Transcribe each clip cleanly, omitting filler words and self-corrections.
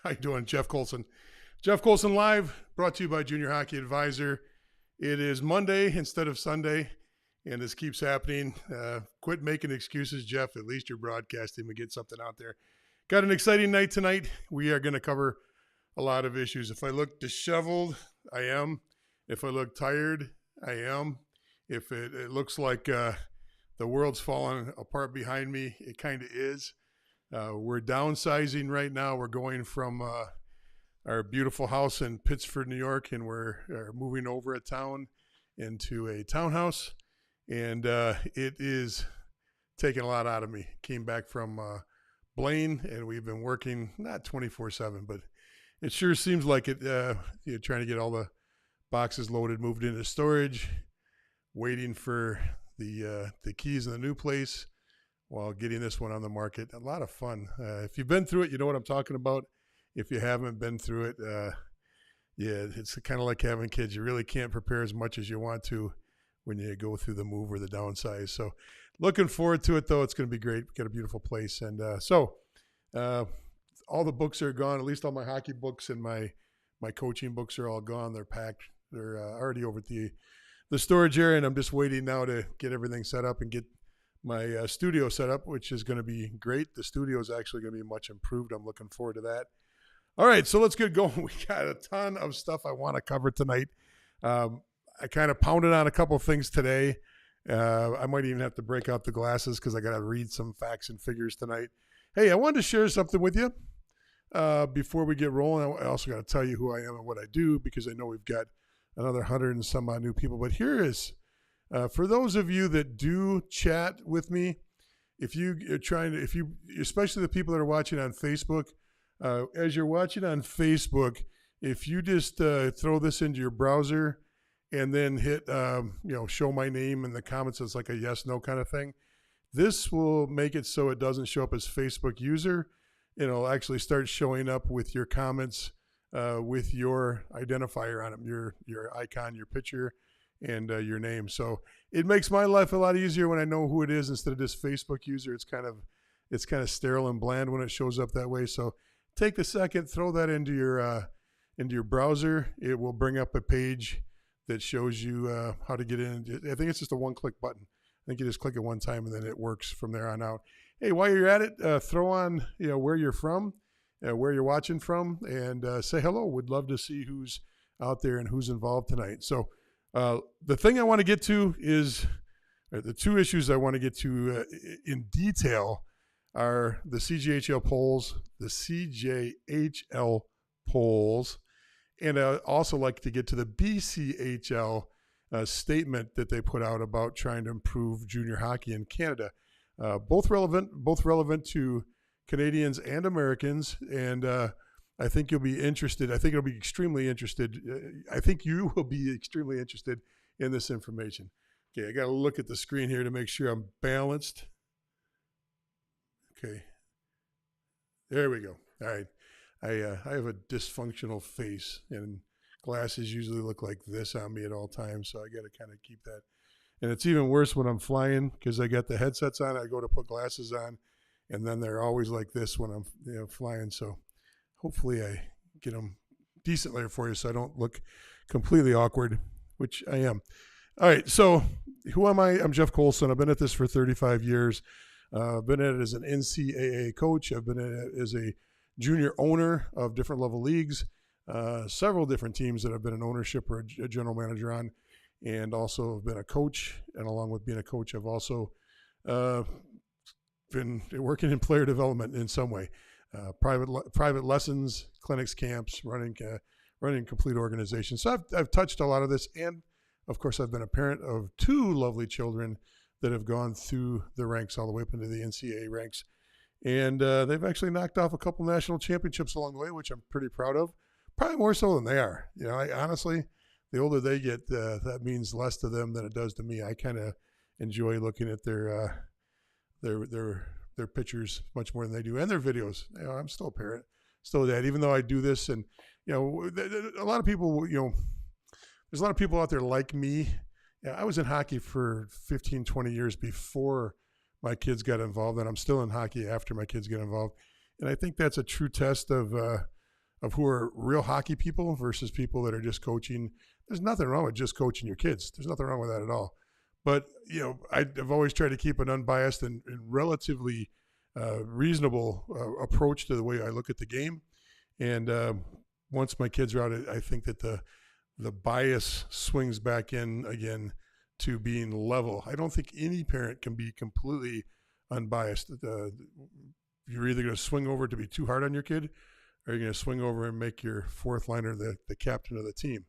How you doing, Jeff Colson? Jeff Colson Live, brought to you by Junior Hockey Advisor. It is Monday instead of Sunday, and this keeps happening. Quit making excuses, Jeff. At least you're broadcasting. We get something out there. Got an exciting night tonight. We are going to cover a lot of issues. If I look disheveled, I am. If I look tired, I am. If it looks like the world's falling apart behind me, it kind of is. We're downsizing right now. We're going from our beautiful house in Pittsford, New York, and we're moving over a town into a townhouse. And it is taking a lot out of me. Came back from Blaine, and we've been working, not 24/7, but it sure seems like it. You're trying to get all the boxes loaded, moved into storage, waiting for the keys in the new place while getting this one on the market. A lot of fun. If you've been through it, you know what I'm talking about. If you haven't been through it, yeah, it's kind of like having kids. You really can't prepare as much as you want to when you go through the move or the downsize. So looking forward to it, though. It's going to be great. We've got a beautiful place. And all the books are gone, at least all my hockey books and my coaching books are all gone. They're packed. They're already over at the storage area, and I'm just waiting now to get everything set up and get my studio set up, which is going to be great. The studio is actually going to be much improved. I'm looking forward to that. All right, so let's get going. We got a ton of stuff I want to cover tonight. I kind of pounded on a couple of things today. I might even have to break out the glasses because I got to read some facts and figures tonight. Hey, I wanted to share something with you before we get rolling. I also got to tell you who I am and what I do because I know we've got another 100 and some odd new people. But here is, for those of you that do chat with me, if you are trying to, especially the people that are watching on Facebook, as you're watching on Facebook, if you just throw this into your browser and then hit, show my name in the comments as like a yes, no kind of thing, this will make it so it doesn't show up as Facebook user. It'll actually start showing up with your comments with your identifier on them, your icon, your picture, and your name. So it makes my life a lot easier when I know who it is instead of just Facebook user. It's kind of sterile and bland when it shows up that way. So take a second, throw that into your browser. It will bring up a page that shows you how to get in. I think it's just a one-click button. I think you just click it one time and then it works from there on out. Hey, while you're at it, throw on where you're from, where you're watching from, and say hello. Would love to see who's out there and who's involved tonight. So the thing I want to get to is the two issues I want to get to in detail are the CJHL polls, and I also like to get to the BCHL statement that they put out about trying to improve junior hockey in Canada. Both relevant to Canadians and Americans, and I think you'll be interested. I think it'll be extremely interested. I think you will be extremely interested in this information. Okay, I got to look at the screen here to make sure I'm balanced. Okay, there we go. All right, I have a dysfunctional face, and glasses usually look like this on me at all times, so I got to kind of keep that. And it's even worse when I'm flying because I got the headsets on. I go to put glasses on, and then they're always like this when I'm flying. So hopefully I get them decently for you so I don't look completely awkward, which I am. All right, so who am I? I'm Jeff Colson. I've been at this for 35 years. I've been at it as an NCAA coach. I've been at it as a junior owner of different level leagues, several different teams that I've been an ownership or a general manager on, and also have been a coach. And along with being a coach, I've also been working in player development in some way, private lessons, clinics, camps, running complete organizations. So I've touched a lot of this, and of course I've been a parent of two lovely children that have gone through the ranks all the way up into the NCAA ranks. And they've actually knocked off a couple national championships along the way, which I'm pretty proud of. Probably more so than they are. Honestly, the older they get, that means less to them than it does to me. I kind of enjoy looking at their pictures much more than they do, and their videos. I'm still a parent, still a dad, even though I do this. And a lot of people, there's a lot of people out there like me. I was in hockey for 15, 20 years before my kids got involved, and I'm still in hockey after my kids get involved. And I think that's a true test of of who are real hockey people versus people that are just coaching. There's nothing wrong with just coaching your kids. There's nothing wrong with that at all. But, I've always tried to keep an unbiased and relatively reasonable approach to the way I look at the game. And once my kids are out, I think that the bias swings back in again to being level. I don't think any parent can be completely unbiased. You're either going to swing over to be too hard on your kid, or you're going to swing over and make your fourth liner the captain of the team,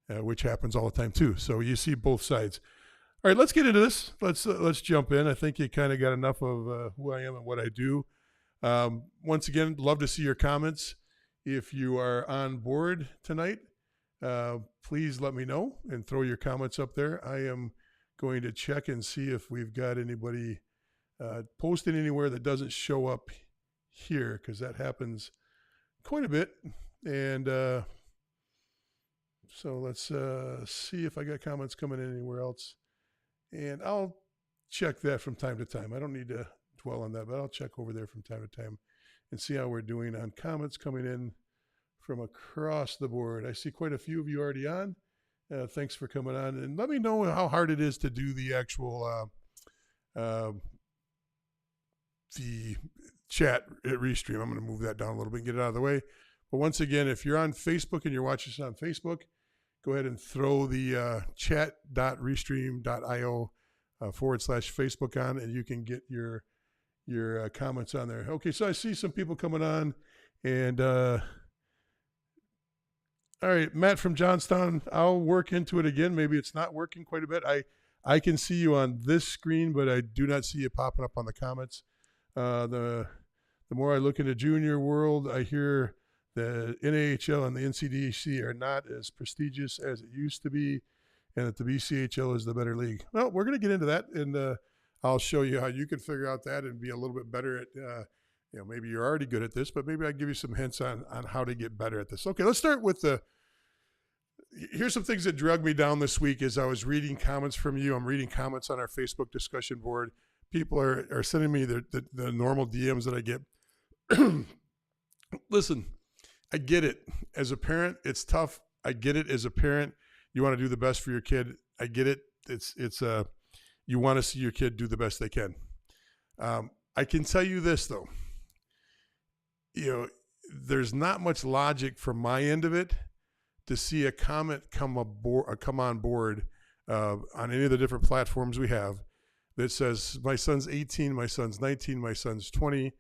which happens all the time too. So you see both sides. All right, let's get into this. Let's jump in. I think you kind of got enough of who I am and what I do. Once again, love to see your comments. If you are on board tonight, please let me know and throw your comments up there. I am going to check and see if we've got anybody posted anywhere that doesn't show up here, because that happens quite a bit. And so let's see if I got comments coming in anywhere else. And I'll check that from time to time. I don't need to dwell on that, but I'll check over there from time to time and see how we're doing on comments coming in from across the board. I see quite a few of you already on. Thanks for coming on. And let me know how hard it is to do the actual the chat at Restream. I'm going to move that down a little bit and get it out of the way. But once again, if you're on Facebook and you're watching this on Facebook, go ahead and throw the chat.restream.io /Facebook on, and you can get your comments on there. Okay, so I see some people coming on, and all right, Matt from Johnstown, I'll work into it again. Maybe it's not working quite a bit. I can see you on this screen, but I do not see you popping up on the comments. The more I look into junior world, I hear the NAHL and the NCDC are not as prestigious as it used to be, and that the BCHL is the better league. Well, we're going to get into that, and I'll show you how you can figure out that and be a little bit better at, maybe you're already good at this, but maybe I'll give you some hints on how to get better at this. Okay, let's start with here's some things that drug me down this week as I was reading comments from you. I'm reading comments on our Facebook discussion board. People are sending me the normal DMs that I get. Listen, I get it. As a parent, it's tough. I get it. As a parent, you want to do the best for your kid. I get it. It's you want to see your kid do the best they can. I can tell you this though. There's not much logic from my end of it to see a comment come on board on any of the different platforms we have that says my son's 18, my son's 19, my son's 20,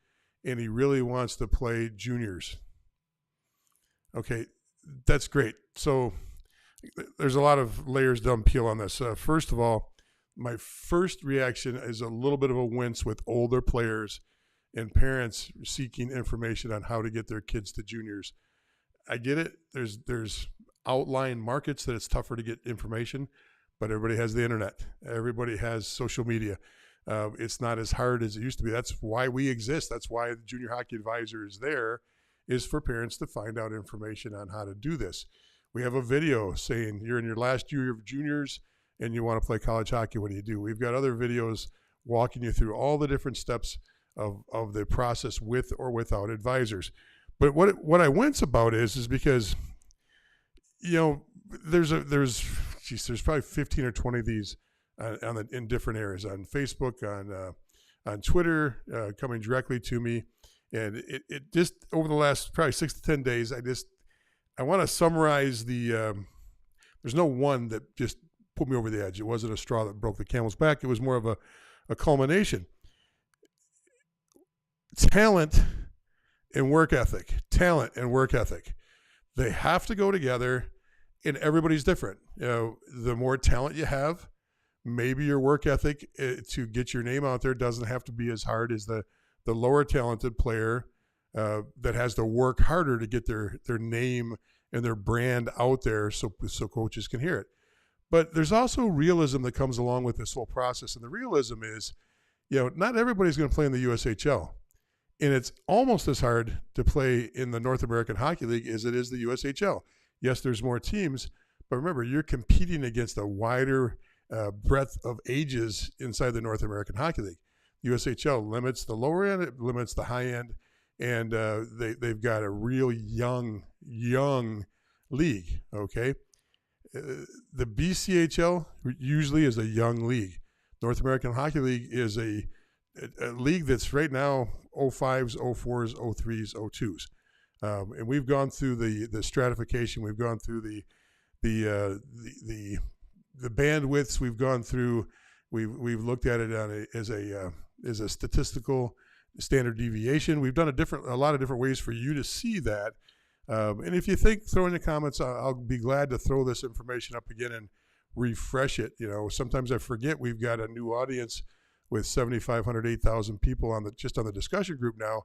and he really wants to play juniors. Okay, that's great. So there's a lot of layers to unpeel on this. First of all, my first reaction is a little bit of a wince with older players and parents seeking information on how to get their kids to juniors. I get it. There's outlying markets that it's tougher to get information, but everybody has the internet. Everybody has social media. It's not as hard as it used to be. That's why we exist. That's why the Junior Hockey Advisor is there, is for parents to find out information on how to do this. We have a video saying you're in your last year of juniors and you want to play college hockey. What do you do? We've got other videos walking you through all the different steps of the process with or without advisors. But what I wince about is because, there's probably 15 or 20 of these in different areas, on Facebook, on Twitter, coming directly to me. And it just, over the last probably 6 to 10 days, I want to summarize there's no one that just put me over the edge. It wasn't a straw that broke the camel's back. It was more of a culmination. Talent and work ethic. They have to go together, and everybody's different. The more talent you have, maybe your work ethic to get your name out there doesn't have to be as hard as the lower talented player that has to work harder to get their name and their brand out there so coaches can hear it. But there's also realism that comes along with this whole process. And the realism is, not everybody's going to play in the USHL. And it's almost as hard to play in the North American Hockey League as it is the USHL. Yes, there's more teams, but remember, you're competing against a wider breadth of ages inside the North American Hockey League. USHL limits the lower end, it limits the high end, and they've got a real young league. Okay, the BCHL usually is a young league. North American Hockey League is a league that's right now 05s, 04s, 03s, 02s, and we've gone through the stratification. We've gone through the bandwidths. We've gone through. We've looked at it as a statistical standard deviation. We've done a lot of different ways for you to see that. And if you think, throw in the comments. I'll be glad to throw this information up again and refresh it. Sometimes I forget we've got a new audience with 7,500, 8,000 people just on the discussion group now.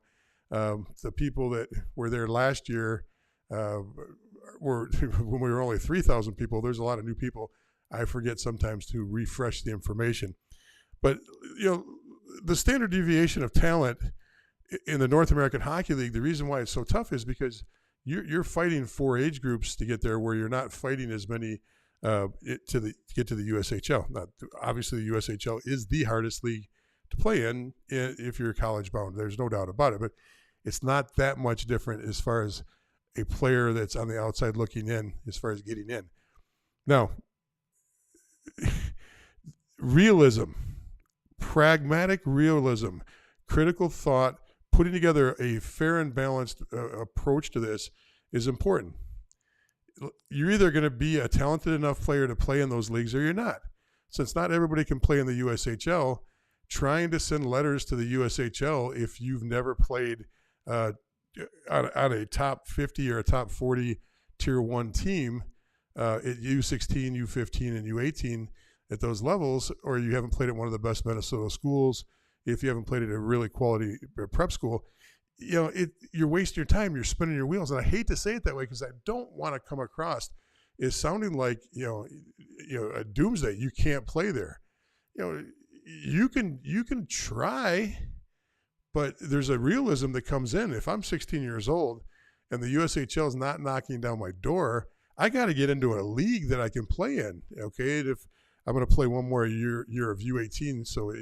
The people that were there last year were when we were only 3,000 people. There's a lot of new people. I forget sometimes to refresh the information. But the standard deviation of talent in the North American Hockey League, the reason why it's so tough is because you're fighting 4 age groups to get there, where you're not fighting as many to get to the USHL. Now, obviously, the USHL is the hardest league to play in if you're college bound. There's no doubt about it. But it's not that much different as far as a player that's on the outside looking in, as far as getting in. Now, realism, pragmatic realism, critical thought, putting together a fair and balanced approach to this is important. You're either going to be a talented enough player to play in those leagues or you're not. Since not everybody can play in the USHL, trying to send letters to the USHL if you've never played on a top 50 or a top 40 tier 1 team at U16, U15, and U18 at those levels, or you haven't played at one of the best Minnesota schools, if you haven't played at a really quality prep school, you're wasting your time. You're spinning your wheels. And I hate to say it that way because I don't want to come across as sounding like, a doomsday. You can't play there. You can try, but there's a realism that comes in. If I'm 16 years old and the USHL is not knocking down my door, I got to get into a league that I can play in. Okay, if I'm going to play one more year of U18, so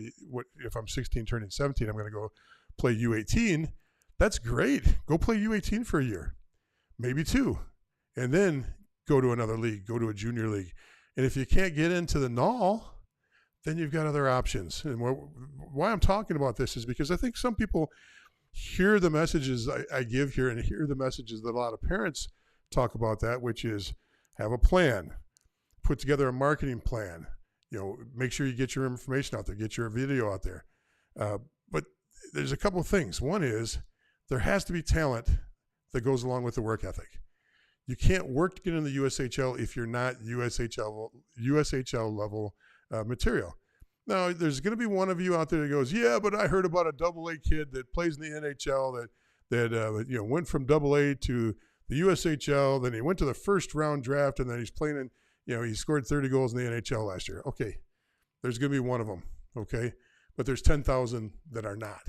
if I'm 16 turning 17, I'm going to go play U18. That's great. Go play U18 for a year, maybe 2, and then go to another league, go to a junior league. And if you can't get into the NAL, then you've got other options. And why I'm talking about this is because I think some people hear the messages I give here and hear the messages that a lot of parents talk about, that, which is have a plan, put together a marketing plan, make sure you get your information out there, get your video out there. But there's a couple of things. One is there has to be talent that goes along with the work ethic. You can't work to get in the USHL if you're not USHL level material. Now, there's going to be one of you out there that goes, yeah, but I heard about a AA kid that plays in the NHL that went from AA to the USHL, then he went to the first round draft, and then he's playing in, he scored 30 goals in the NHL last year. Okay, there's going to be one of them, okay? But there's 10,000 that are not.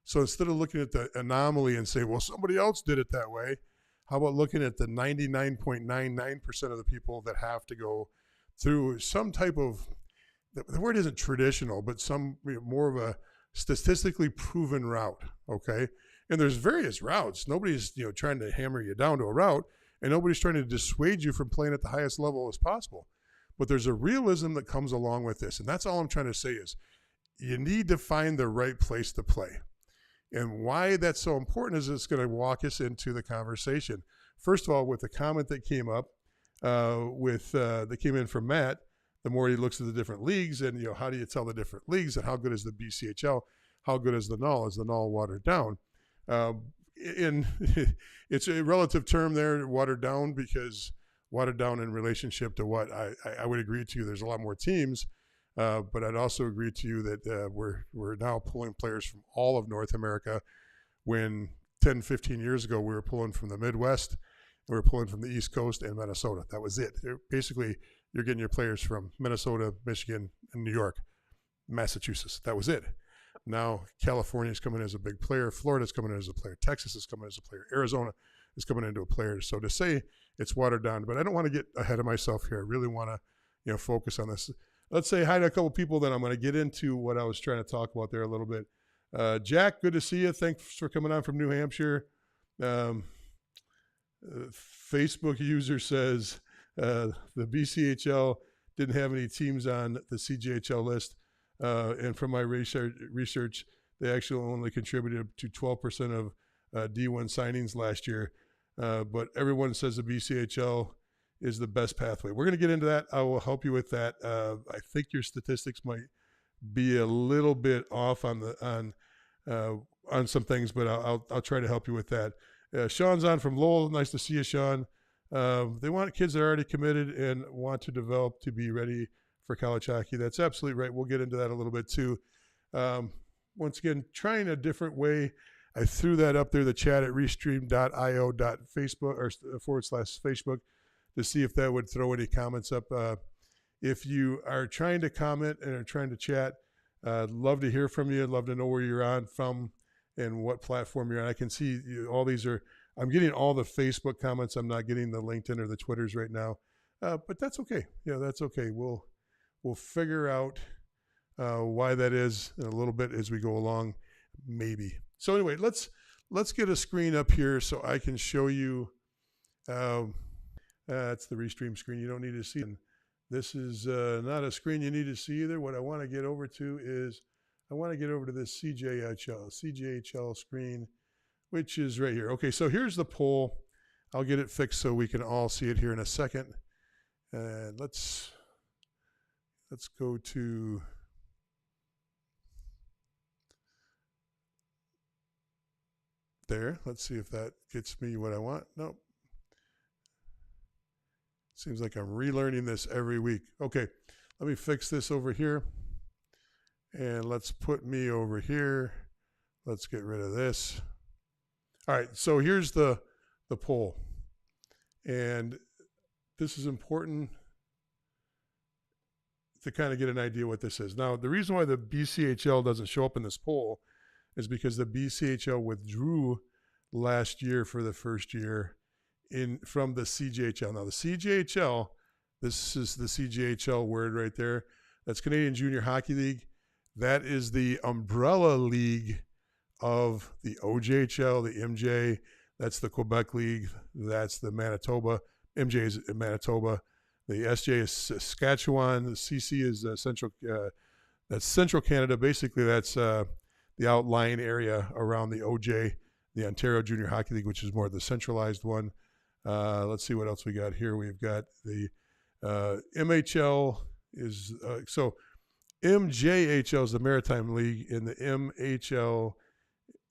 So instead of looking at the anomaly and say, well, somebody else did it that way, how about looking at the 99.99% of the people that have to go through some type of, the word isn't traditional, but some more of a statistically proven route, okay? And there's various routes. Nobody's trying to hammer you down to a route, and nobody's trying to dissuade you from playing at the highest level as possible. But there's a realism that comes along with this, and that's all I'm trying to say is you need to find the right place to play. And why that's so important is it's going to walk us into the conversation. First of all, with the comment that came up, that came in from Matt, the more he looks at the different leagues and how do you tell the different leagues and how good is the BCHL, how good is the NAL? Is the NAL watered down? It's a relative term there, watered down, because watered down in relationship to what I would agree to you. There's a lot more teams, but I'd also agree to you that we're now pulling players from all of North America, when 10, 15 years ago we were pulling from the Midwest, we were pulling from the East Coast and Minnesota. That was it. Basically, you're getting your players from Minnesota, Michigan, and New York, Massachusetts. That was it. Now California is coming as a big player. Florida is coming in as a player. Texas is coming as a player. Arizona is coming into a player. So to say it's watered down, but I don't want to get ahead of myself here. I really want to focus on this. Let's say hi to a couple people, then I'm going to get into what I was trying to talk about there a little bit. Jack, good to see you. Thanks for coming on from New Hampshire. Facebook user says the BCHL didn't have any teams on the CJHL list. And from my research, they actually only contributed to 12% of D1 signings last year. But everyone says the BCHL is the best pathway. We're going to get into that. I will help you with that. I think your statistics might be a little bit off on some things, but I'll try to help you with that. Sean's on from Lowell. Nice to see you, Sean. They want kids that are already committed and want to develop to be ready for college hockey. That's absolutely right. We'll get into that a little bit too. Once again, trying a different way. I threw that up there, the chat at restream.io.facebook or /Facebook to see if that would throw any comments up. If you are trying to comment and are trying to chat, I'd love to hear from you. I'd love to know where you're on from and what platform you're on. I can see all these are, I'm getting all the Facebook comments. I'm not getting the LinkedIn or the Twitters right now, but that's okay. Yeah, that's okay. We'll figure out why that is in a little bit as we go along, maybe. So anyway, let's get a screen up here so I can show you. That's the Restream screen. You don't need to see it. This is not a screen you need to see either. What I want to get over to is I want to get over to this CJHL screen, which is right here. Okay, so here's the poll. I'll get it fixed so we can all see it here in a second. And let's go to there. Let's see if that gets me what I want. Nope. Seems like I'm relearning this every week. Okay, let me fix this over here. And let's put me over here. Let's get rid of this. All right, so here's the poll. And this is important to kind of get an idea what this is. Now, the reason why the BCHL doesn't show up in this poll is because the BCHL withdrew last year for the first year from the CJHL. Now, the CJHL, this is the CJHL word right there. That's Canadian Junior Hockey League. That is the umbrella league of the OJHL, the MJ. That's the Quebec League. That's the Manitoba. MJ is Manitoba. The SJ is Saskatchewan. The CC is that's Central Canada. Basically, that's the outlying area around the OJ, the Ontario Junior Hockey League, which is more the centralized one. Let's see what else we got here. We've got the MHL is so MJHL is the Maritime League, and the MHL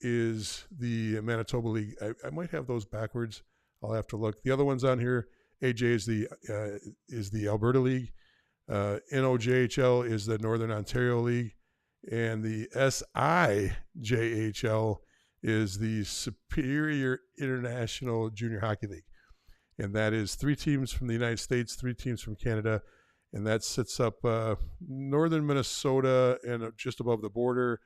is the Manitoba League. I might have those backwards. I'll have to look. The other ones on here, AJ is the Alberta League. NOJHL is the Northern Ontario League, and the SIJHL is the Superior International Junior Hockey League. And that is 3 teams from the United States, 3 teams from Canada, and that sits up northern Minnesota and just above the border,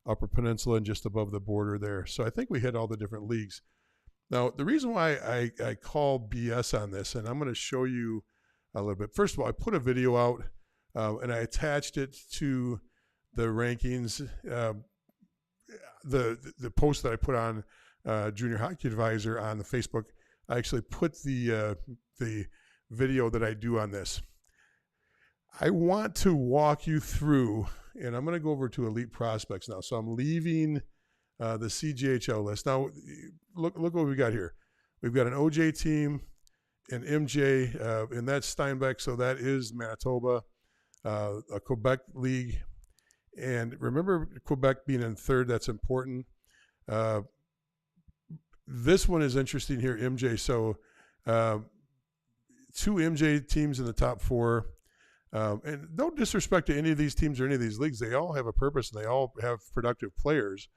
Upper Peninsula and just above the border there. So I think we hit all the different leagues. Now, the reason why I call BS on this, and I'm going to show you a little bit. First of all, I put a video out, and I attached it to the rankings, the post that I put on Junior Hockey Advisor on the Facebook. I actually put the video that I do on this. I want to walk you through, and I'm going to go over to Elite Prospects now. So I'm leaving the CJHL list. Now, look what we got here. We've got an OJ team, an MJ, and that's Steinbeck, so that is Manitoba, a Quebec League. And remember Quebec being in third, that's important. This one is interesting here, MJ. So 2 MJ teams in the top 4. And no disrespect to any of these teams or any of these leagues. They all have a purpose and they all have productive players,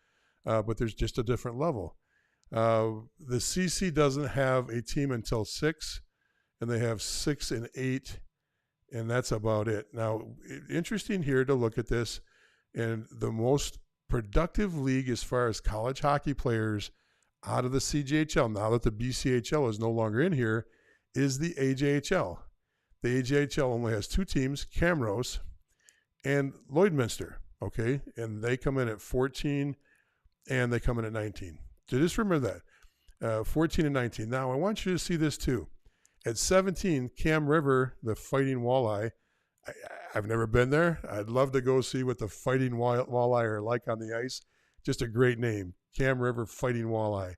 but there's just a different level. The CC doesn't have a team until 6, and they have 6 and 8, and that's about it. Now, interesting here to look at this, and the most productive league as far as college hockey players out of the CJHL, now that the BCHL is no longer in here, is the AJHL. The AJHL only has 2 teams, Camrose and Lloydminster, okay? And they come in at 14 and they come in at 19. So just remember that, 14 and 19. Now I want you to see this too. At 17, Cam River, the Fighting Walleye. I've never been there. I'd love to go see what the Fighting Walleye are like on the ice. Just a great name, Cam River Fighting Walleye.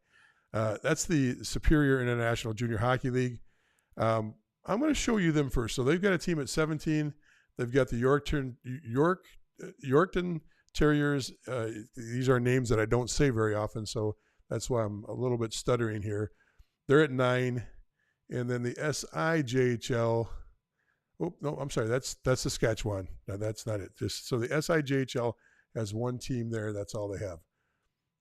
That's the Superior International Junior Hockey League. I'm going to show you them first. So they've got a team at 17. They've got the Yorkton Terriers. These are names that I don't say very often, so that's why I'm a little bit stuttering here. They're at 9. And then the SIJHL. Oh, no, I'm sorry. That's Saskatchewan. No, that's not it. So the SIJHL has one team there. That's all they have.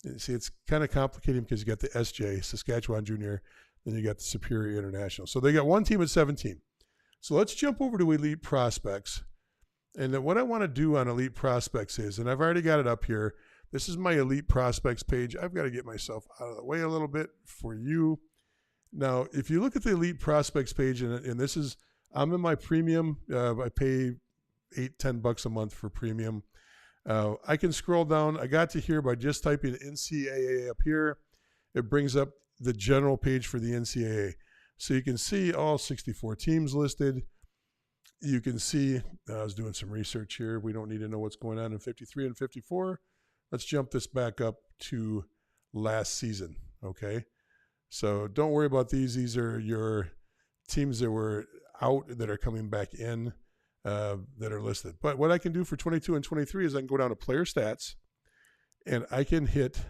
And see, it's kind of complicated because you got the SJ, Saskatchewan Junior, then you got the Superior International. So they got one team at 17. So let's jump over to Elite Prospects. And then what I want to do on Elite Prospects is, and I've already got it up here, this is my Elite Prospects page. I've got to get myself out of the way a little bit for you. Now, if you look at the Elite Prospects page, and this is, I'm in my premium. I pay $8-10 a month for premium. I can scroll down. I got to here by just typing NCAA up here. It brings up the general page for the NCAA. So you can see all 64 teams listed. You can see, I was doing some research here. We don't need to know what's going on in 53 and 54. Let's jump this back up to last season, okay? So don't worry about these. These are your teams that were out that are coming back in that are listed. But what I can do for 22 and 23 is I can go down to player stats, and I can hit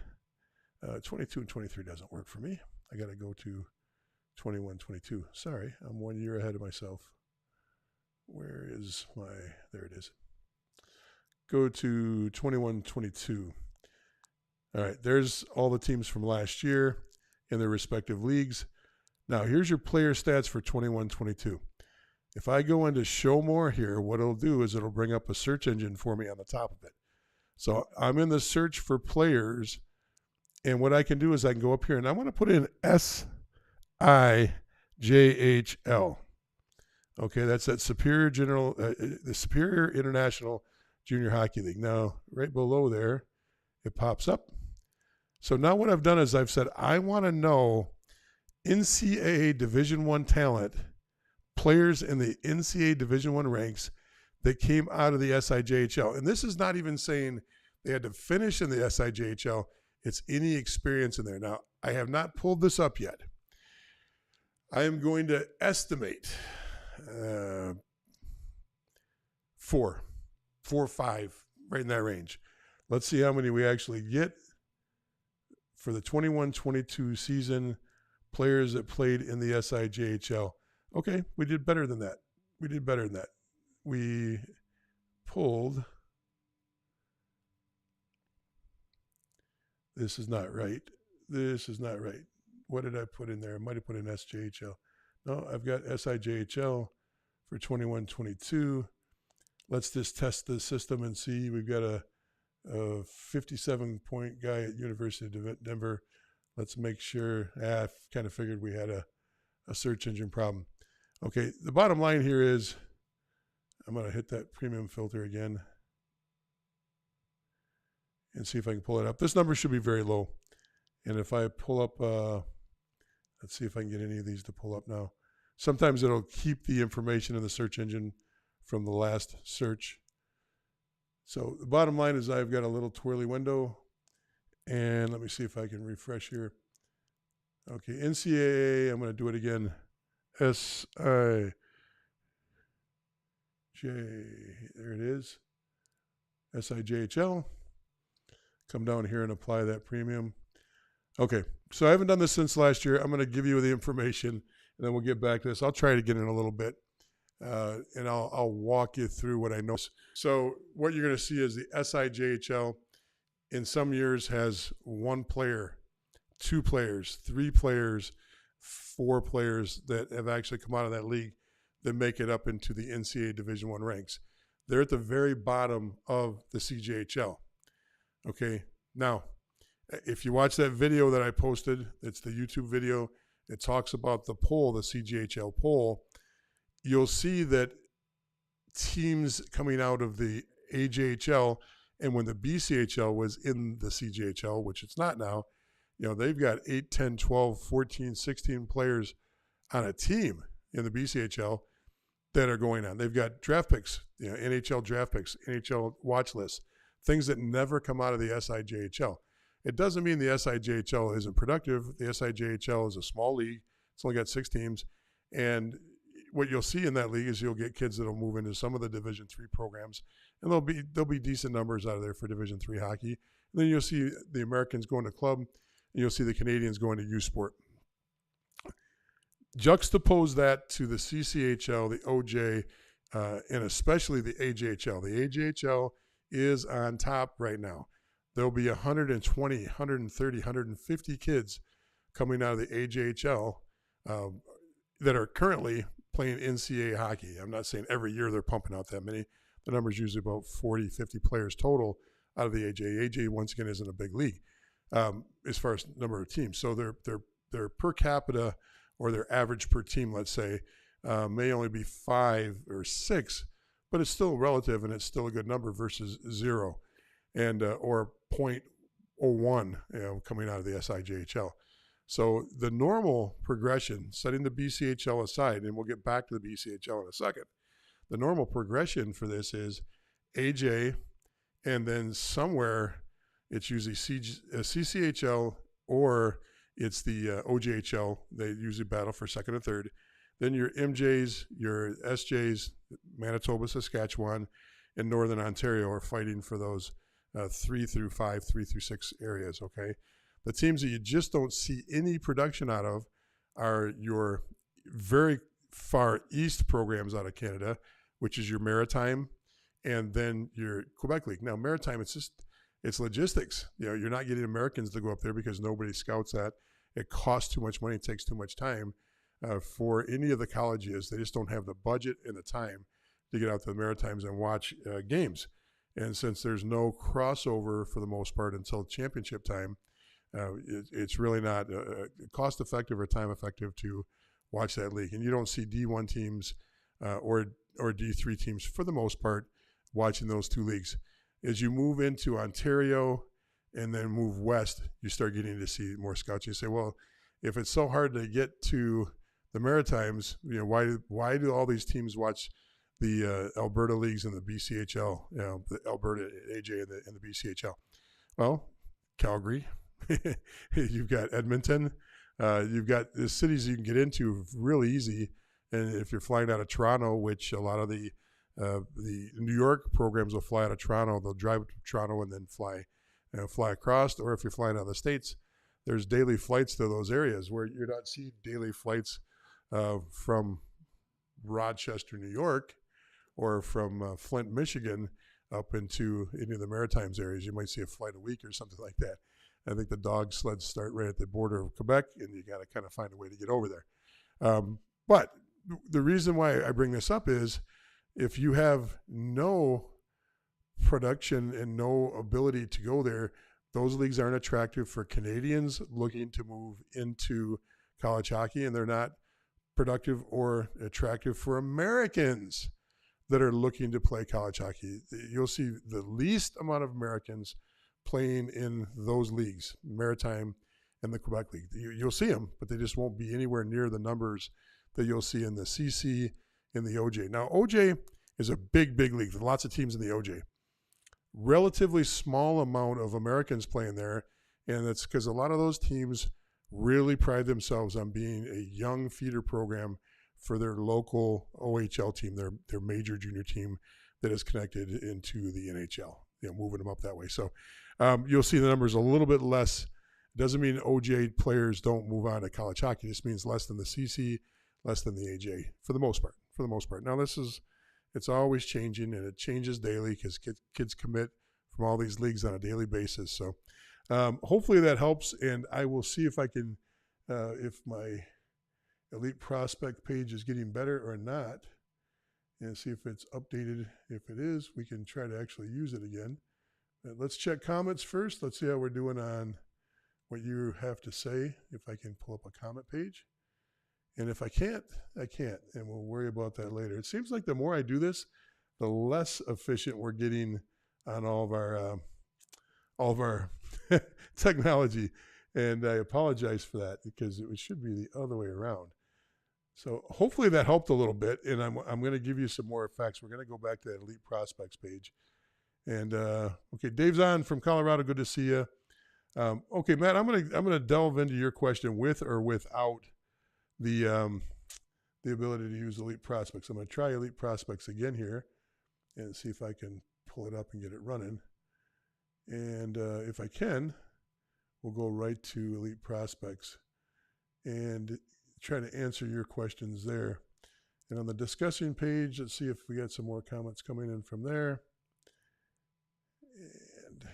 22 and 23 doesn't work for me. I got to go to 21, 22. Sorry, I'm 1 year ahead of myself. Where is my, there it is. Go to 21, 22. All right, there's all the teams from last year in their respective leagues. Now, here's your player stats for 21, 22. If I go into show more here, what it'll do is it'll bring up a search engine for me on the top of it. So I'm in the search for players, and what I can do is I can go up here, and I want to put in SIJHL. Okay, that's that the Superior International Junior Hockey League. Now, right below there, it pops up. So now what I've done is I've said, I want to know NCAA Division I talent, players in the NCAA Division I ranks that came out of the SIJHL. And this is not even saying they had to finish in the SIJHL. It's any experience in there. Now, I have not pulled this up yet. I am going to estimate 4 or 5, right in that range. Let's see how many we actually get for the 21-22 season, players that played in the SIJHL. Okay, we did better than that. We pulled, this is not right. What did I put in there? I might have put in SJHL. No, I've got SIJHL for 21-22. Let's just test the system and see. We've got a 57-point guy at University of Denver. Let's make sure. I kind of figured we had a search engine problem. Okay, the bottom line here is I'm going to hit that premium filter again and see if I can pull it up. This number should be very low. And if I pull up, let's see if I can get any of these to pull up now. Sometimes it'll keep the information in the search engine from the last search. So the bottom line is I've got a little twirly window, and let me see if I can refresh here. Okay, NCAA, I'm going to do it again. SIJ, there it is. SIJHL. Come down here and apply that premium. Okay, so I haven't done this since last year. I'm going to give you the information, and then we'll get back to this. I'll try to get in a little bit. And I'll walk you through what I know. So what you're going to see is the SIJHL in some years has 1 player, 2 players, 3 players, 4 players that have actually come out of that league that make it up into the NCAA Division I ranks. They're at the very bottom of the CJHL. Okay, now, if you watch that video that I posted, it's the YouTube video, it talks about the poll, the CJHL poll. You'll see that teams coming out of the AJHL And when the BCHL was in the CJHL, which it's not now, they've got 8, 10, 12, 14, 16 players on a team in the BCHL that are going on. They've got draft picks, NHL draft picks, NHL watch lists, things that never come out of the SIJHL. It doesn't mean the SIJHL isn't productive. The SIJHL is a small league. It's only got 6 teams. And what you'll see in that league is you'll get kids that will move into some of the Division III programs, and there'll be decent numbers out of there for Division III hockey. And then you'll see the Americans going to club, and you'll see the Canadians going to youth sport. Juxtapose that to the CCHL, the OJ, and especially the AJHL. The AJHL is on top right now. There'll be 120, 130, 150 kids coming out of the AJHL that are currently playing NCAA hockey. I'm not saying every year they're pumping out that many. The number's usually about 40, 50 players total out of the AJ. AJ, once again, isn't a big league as far as number of teams. So their per capita, or their average per team, let's say, may only be 5 or 6, but it's still relative, and it's still a good number versus 0 and or 0.01 coming out of the SIJHL. So the normal progression, setting the BCHL aside, and we'll get back to the BCHL in a second, the normal progression for this is AJ, and then somewhere it's usually CCHL, or it's the OJHL. They usually battle for second and third. Then your MJs, your SJs, Manitoba, Saskatchewan, and Northern Ontario are fighting for those 3 through 5, 3 through 6 areas, okay? The teams that you just don't see any production out of are your very far east programs out of Canada, which is your Maritime, and then your Quebec League. Now, Maritime, it's logistics. You're not getting Americans to go up there because nobody scouts that. It costs too much money. It takes too much time for any of the colleges. They just don't have the budget and the time to get out to the Maritimes and watch games. And since there's no crossover for the most part until championship time, it's really not cost-effective or time-effective to watch that league. And you don't see D1 teams or D3 teams, for the most part, watching those 2 leagues. As you move into Ontario and then move west, you start getting to see more scouts. You say, well, if it's so hard to get to the Maritimes, why do all these teams watch the Alberta leagues and the BCHL, the Alberta AJ and the BCHL? Well, Calgary, you've got Edmonton, you've got the cities you can get into really easy. And if you're flying out of Toronto, which a lot of the New York programs will fly out of Toronto, they'll drive to Toronto and then fly across. Or if you're flying out of the States, there's daily flights to those areas where you're not seeing daily flights from Rochester, New York, or from Flint, Michigan, up into any of the Maritimes areas. You might see a flight a week or something like that. I think the dog sleds start right at the border of Quebec, and you got to kind of find a way to get over there. But the reason why I bring this up is if you have no production and no ability to go there, those leagues aren't attractive for Canadians looking to move into college hockey, and they're not productive or attractive for Americans that are looking to play college hockey. You'll see the least amount of Americans playing in those leagues, Maritime and the Quebec League. You'll see them, but they just won't be anywhere near the numbers that you'll see in the CC, in the OJ. Now, OJ is a big, big league. There's lots of teams in the OJ. Relatively small amount of Americans playing there, and that's because a lot of those teams really pride themselves on being a young feeder program for their local OHL team, their major junior team that is connected into the NHL, moving them up that way. So you'll see the numbers a little bit less. It doesn't mean OJ players don't move on to college hockey. This means less than the CC, less than the AJ for the most part. Now it's always changing, and it changes daily because kids commit from all these leagues on a daily basis. So hopefully that helps, and I will see if I can, if my Elite Prospect page is getting better or not, and see if it's updated. If it is, we can try to actually use it again. Let's check comments first. Let's see how we're doing on what you have to say, if I can pull up a comment page. And if I can't, I can't, and we'll worry about that later. It seems like the more I do this, the less efficient we're getting on all of our technology, and I apologize for that because it should be the other way around. So hopefully that helped a little bit, and I'm going to give you some more facts. We're going to go back to that Elite Prospects page, and okay, Dave's on from Colorado. Good to see you. Okay, Matt, I'm gonna delve into your question with or without the ability to use Elite Prospects. I'm going to try Elite Prospects again here and see if I can pull it up and get it running. And if I can, we'll go right to Elite Prospects and try to answer your questions there. And on the discussion page, let's see if we got some more comments coming in from there. And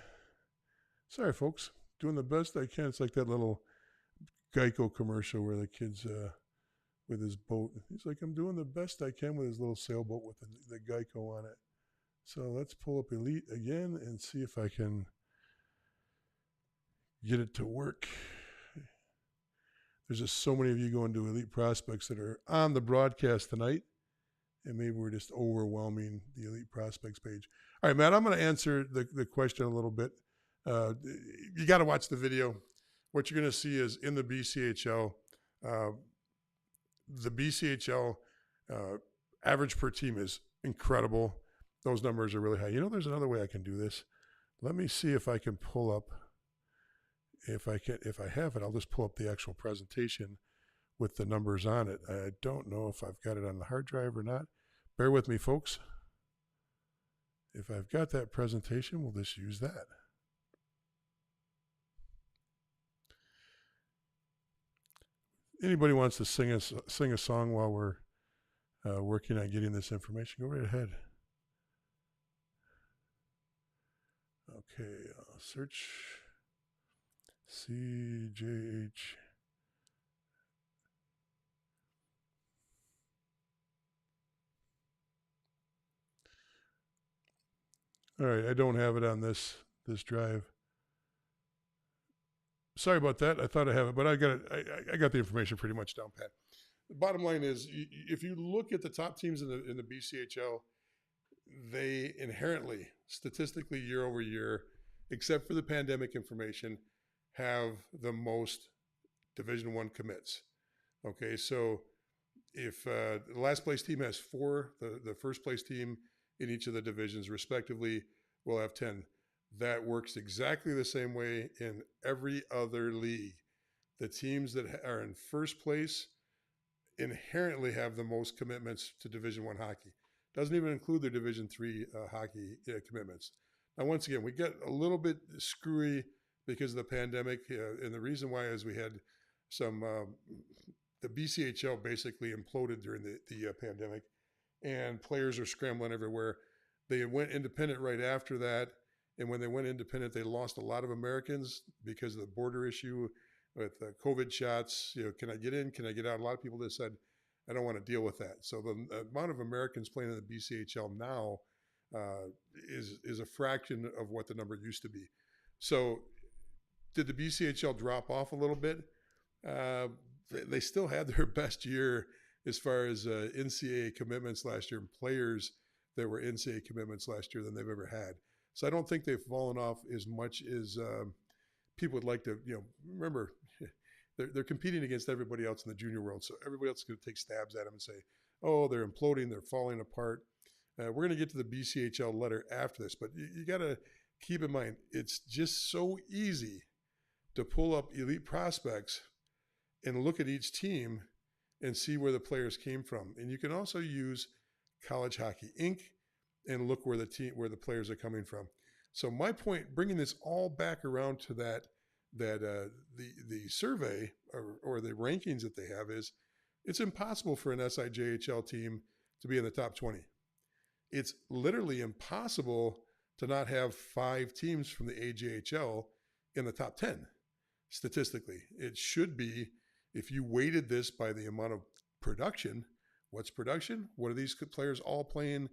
sorry, folks, doing the best I can. It's like that little Geico commercial where the kid's with his boat. He's like, I'm doing the best I can with his little sailboat with the Geico on it. So let's pull up Elite again and see if I can get it to work. There's just so many of you going to Elite Prospects that are on the broadcast tonight, and maybe we're just overwhelming the Elite Prospects page. All right, Matt, I'm going to answer the question a little bit. You got to watch the video. What you're going to see is in the BCHL, average per team is incredible. Those numbers are really high. You know, there's another way I can do this. Let me see if I can pull up. If I have it, I'll just pull up the actual presentation with the numbers on it. I don't know if I've got it on the hard drive or not. Bear with me, folks. If I've got that presentation, we'll just use that. Anybody wants to sing a song while we're working on getting this information, go right ahead. Okay, search CJH. All right, I don't have it on this drive. Sorry about that. I thought I have it, but I got it. I got the information pretty much down pat. The bottom line is, if you look at the top teams in the BCHL, they inherently, statistically, year over year, except for the pandemic information, have the most Division I commits. Okay, so if the last place team has 4, the first place team in each of the divisions respectively will have 10. That works exactly the same way in every other league. The teams that are in first place inherently have the most commitments to Division I hockey. Doesn't even include their Division III hockey commitments. Now, once again, we get a little bit screwy because of the pandemic, and the reason why is we had some the BCHL basically imploded during the pandemic, and players are scrambling everywhere. They went independent right after that, and when they went independent, they lost a lot of Americans because of the border issue with COVID shots. You know, can I get in? Can I get out? A lot of people just said, I don't want to deal with that. So the amount of Americans playing in the BCHL now is a fraction of what the number used to be. So did the BCHL drop off a little bit? They still had their best year as far as NCAA commitments last year and players that were NCAA commitments last year than they've ever had. So I don't think they've fallen off as much as people would like to. You know, remember, they're competing against everybody else in the junior world, so everybody else is going to take stabs at them and say, "Oh, they're imploding, they're falling apart." We're going to get to the BCHL letter after this, but you got to keep in mind it's just so easy to pull up Elite Prospects and look at each team and see where the players came from. And you can also use College Hockey Inc. and look where the players are coming from. So my point, bringing this all back around to the survey or the rankings that they have, is it's impossible for an SIJHL team to be in the top 20. It's literally impossible to not have 5 teams from the AJHL in the top 10. Statistically, it should be, if you weighted this by the amount of production. What's production? What are these players all playing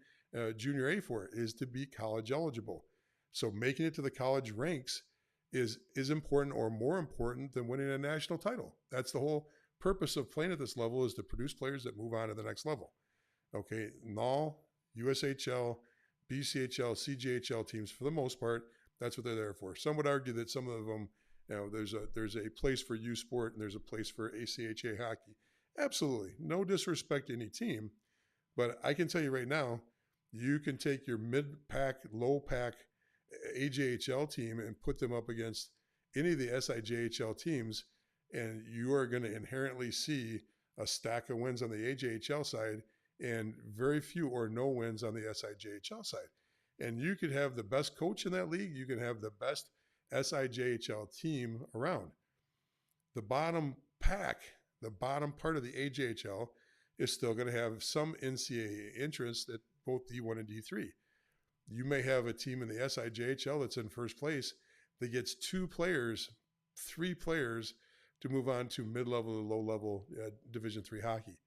junior A for? Is to be college eligible. So making it to the college ranks is important or more important than winning a national title. That's the whole purpose of playing at this level, is to produce players that move on to the next level. Okay, NAHL, USHL, BCHL, CJHL teams, for the most part, that's what they're there for. Some would argue that some of them, there's a place for U Sport and there's a place for ACHA hockey. Absolutely. No disrespect to any team, but I can tell you right now, you can take your mid-pack, low-pack AJHL team and put them up against any of the SIJHL teams, and you are going to inherently see a stack of wins on the AJHL side and very few or no wins on the SIJHL side. And you could have the best coach in that league. You can have the best SIJHL team around. The bottom pack, the bottom part of the AJHL is still going to have some NCAA interest at both D1 and D3. You may have a team in the SIJHL that's in first place that gets 2 players, 3 players to move on to mid-level or low-level Division III hockey.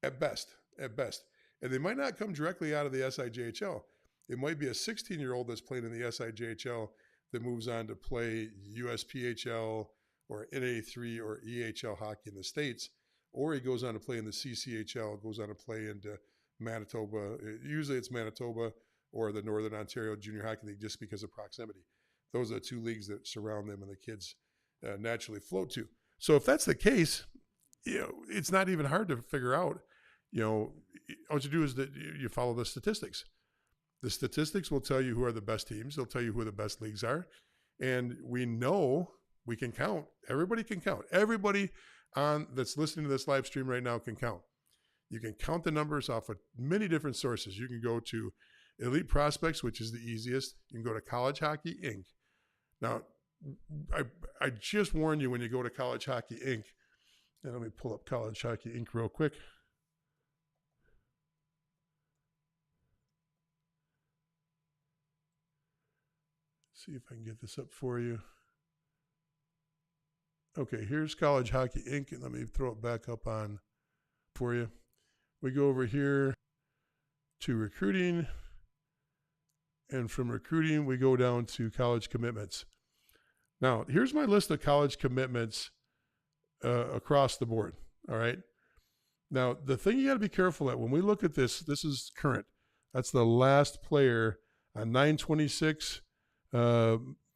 At best. And they might not come directly out of the SIJHL. It might be a 16-year-old that's playing in the SIJHL that moves on to play USPHL or NA3 or EHL hockey in the States, or he goes on to play in the CCHL, goes on to play into Manitoba. Usually it's Manitoba or the Northern Ontario Junior Hockey League just because of proximity. Those are the 2 leagues that surround them and the kids naturally float to. So if that's the case, it's not even hard to figure out. All you do is that you follow the statistics. The statistics will tell you who are the best teams. They'll tell you who the best leagues are. And we know we can count. Everybody can count. Everybody that's listening to this live stream right now can count. You can count the numbers off of many different sources. You can go to Elite Prospects, which is the easiest. You can go to College Hockey Inc. Now, I just warn you when you go to College Hockey Inc. And let me pull up College Hockey Inc. real quick. See if I can get this up for you. Okay, here's College Hockey Inc. And let me throw it back up on for you. We go over here to recruiting. And from recruiting, we go down to college commitments. Now, here's my list of college commitments across the board. All right. Now, the thing you got to be careful at when we look at this is current. That's the last player on 9/26.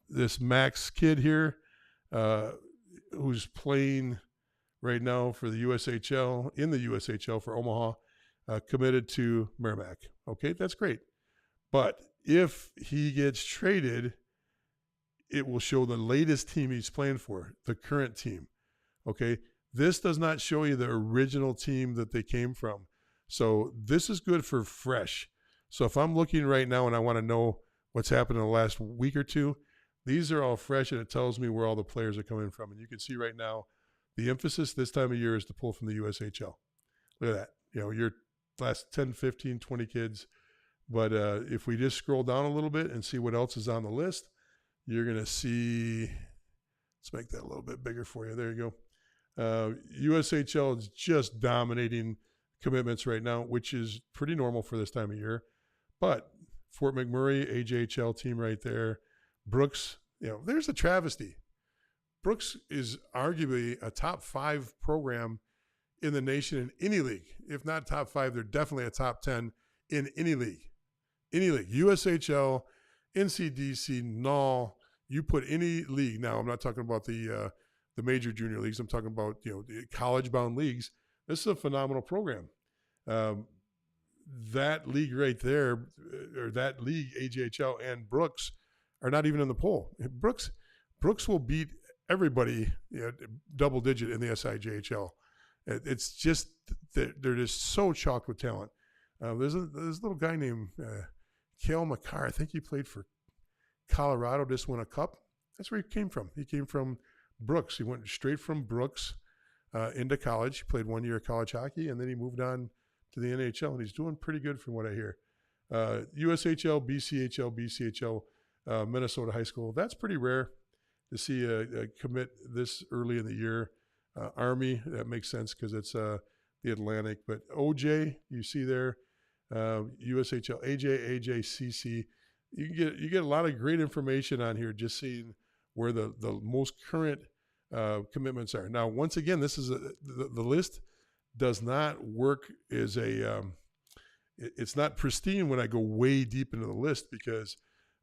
This Max kid here, who's playing right now for the USHL, in the USHL for Omaha, committed to Merrimack. Okay, that's great. But if he gets traded, it will show the latest team he's playing for, the current team. Okay, this does not show you the original team that they came from. So this is good for fresh. So if I'm looking right now and I want to know what's happened in the last week or two, these are all fresh and it tells me where all the players are coming from. And you can see right now, the emphasis this time of year is to pull from the USHL. Look at that. Your last 10, 15, 20 kids. But if we just scroll down a little bit and see what else is on the list, you're going to see, let's make that a little bit bigger for you. There you go. USHL is just dominating commitments right now, which is pretty normal for this time of year. But Fort McMurray, AJHL team right there. Brooks, there's a travesty. Brooks is arguably a top 5 program in the nation in any league. If not top 5, they're definitely a top 10 in any league. Any league. USHL, NCDC, NAL, you put any league. Now, I'm not talking about the major junior leagues. I'm talking about the college-bound leagues. This is a phenomenal program. That league right there, or that league, AJHL and Brooks, are not even in the poll. Brooks will beat everybody double digit in the SIJHL. It's just they're just so chocked with talent. There's a little guy named Cale McCarr. I think he played for Colorado, just won a cup. That's where he came from. He came from Brooks. He went straight from Brooks into college. He played 1 year of college hockey, and then he moved on to the NHL, and he's doing pretty good from what I hear. USHL, BCHL, Minnesota High School. That's pretty rare to see a commit this early in the year. Army, that makes sense because it's the Atlantic. But OJ, you see there, USHL, AJ, CC. You get a lot of great information on here just seeing where the most current commitments are. Now, once again, this is the list does not work as a it's not pristine when I go way deep into the list, because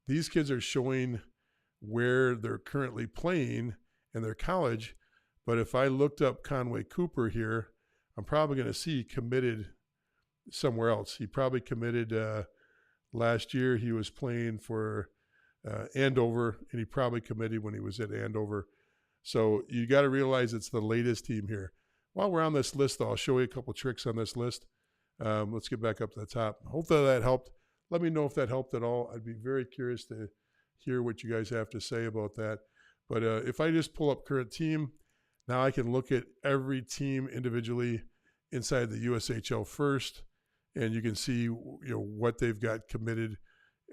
these kids are showing where they're currently playing in their college. But if I looked up Conway Cooper here, I'm probably going to see committed somewhere else. He probably committed last year. He was playing for Andover, and he probably committed when he was at Andover. So you got to realize it's the latest team here. While we're on this list, though, I'll show you a couple tricks on this list. Let's get back up to the top. Hopefully that helped. Let me know if that helped at all. I'd be very curious to hear what you guys have to say about that. But if I just pull up current team, now I can look at every team individually inside the USHL first, and you can see what they've got committed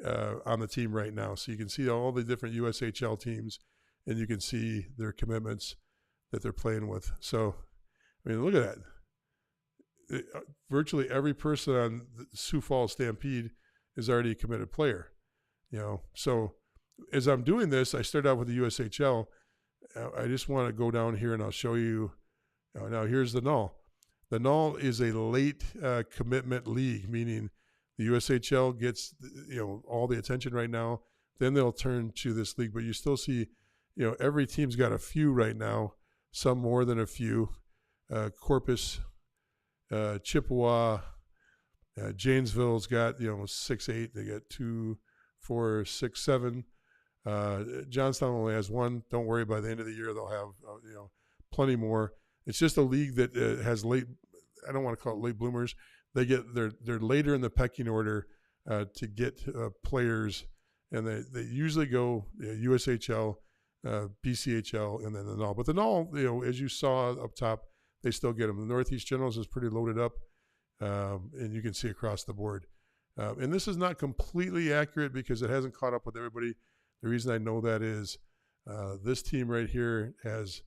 on the team right now. So you can see all the different USHL teams, and you can see their commitments that they're playing with. So, I mean, look at that. Virtually every person on the Sioux Falls Stampede is already a committed player. So as I'm doing this, I start out with the USHL. I just want to go down here and I'll show you. Now here's the Null. The Null is a late commitment league, meaning the USHL gets all the attention right now. Then they'll turn to this league, but you still see every team's got a few right now, some more than a few. Corpus, Chippewa, Janesville's got 6, 8. They got 2, 4, 6, 7. Johnstown only has 1. Don't worry, by the end of the year they'll have plenty more. It's just a league that has late. I don't want to call it late bloomers. They're later in the pecking order to get players, and they usually go USHL, BCHL, and then the Null. But the Null, as you saw up top, they still get them. The Northeast Generals is pretty loaded up, and you can see across the board. And this is not completely accurate because it hasn't caught up with everybody. The reason I know that is this team right here has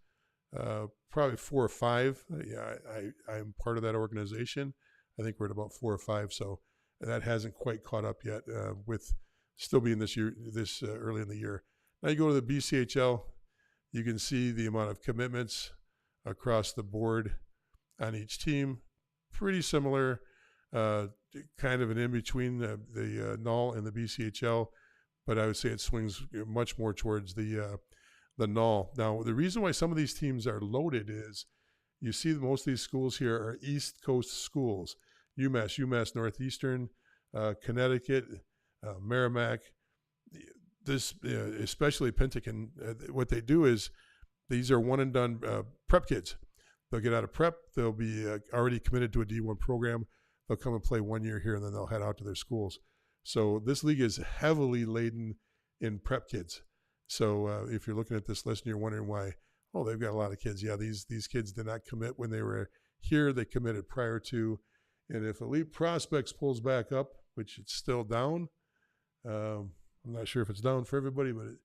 probably 4 or 5. I'm part of that organization. I think we're at about 4 or 5, so that hasn't quite caught up yet with still being this early in the year. Now you go to the BCHL, you can see the amount of commitments across the board on each team. Pretty similar, kind of an in-between the Null and the BCHL, but I would say it swings much more towards the Null. Now, the reason why some of these teams are loaded is you see most of these schools here are East Coast schools. UMass Northeastern, Connecticut, Merrimack. This, especially Penticton, what they do is these are one-and-done prep kids. They'll get out of prep. They'll be already committed to a D1 program. They'll come and play 1 year here, and then they'll head out to their schools. So this league is heavily laden in prep kids. So if you're looking at this list and you're wondering why, they've got a lot of kids. Yeah, these kids did not commit when they were here. They committed prior to. And if Elite Prospects pulls back up, which it's still down, I'm not sure if it's down for everybody, but it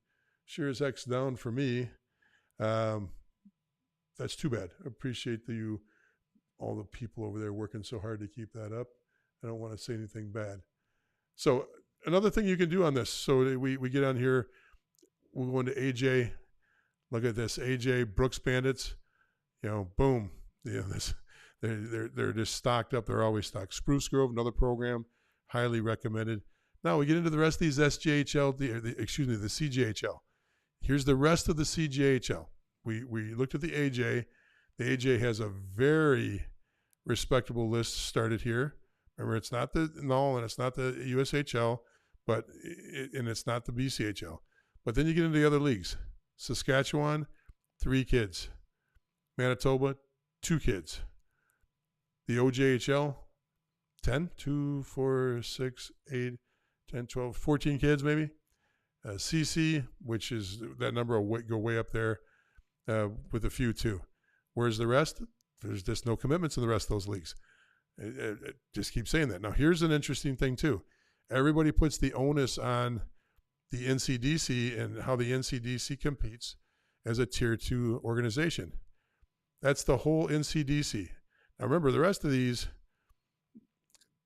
sure as heck's down for me. That's too bad. I appreciate all the people over there working so hard to keep that up. I don't want to say anything bad. So another thing you can do on this, so we get on here, we'll go into AJ. Look at this, AJ Brooks Bandits. Boom. They're just stocked up. They're always stocked. Spruce Grove, another program, highly recommended. Now we get into the rest of these SJHL, the CJHL. Here's the rest of the CJHL. We looked at the AJ. The AJ has a very respectable list started here. Remember, it's not the Null and it's not the USHL, and it's not the BCHL. But then you get into the other leagues. Saskatchewan, 3 kids. Manitoba, 2 kids. The OJHL, 10, 2, 4, 6, 8, 10, 12, 14 kids maybe. CC, which is that number will go way up there with a few too. Whereas the rest, there's just no commitments in the rest of those leagues. It just keep saying that. Now, here's an interesting thing too. Everybody puts the onus on the NCDC and how the NCDC competes as a Tier 2 organization. That's the whole NCDC. Now, remember, the rest of these,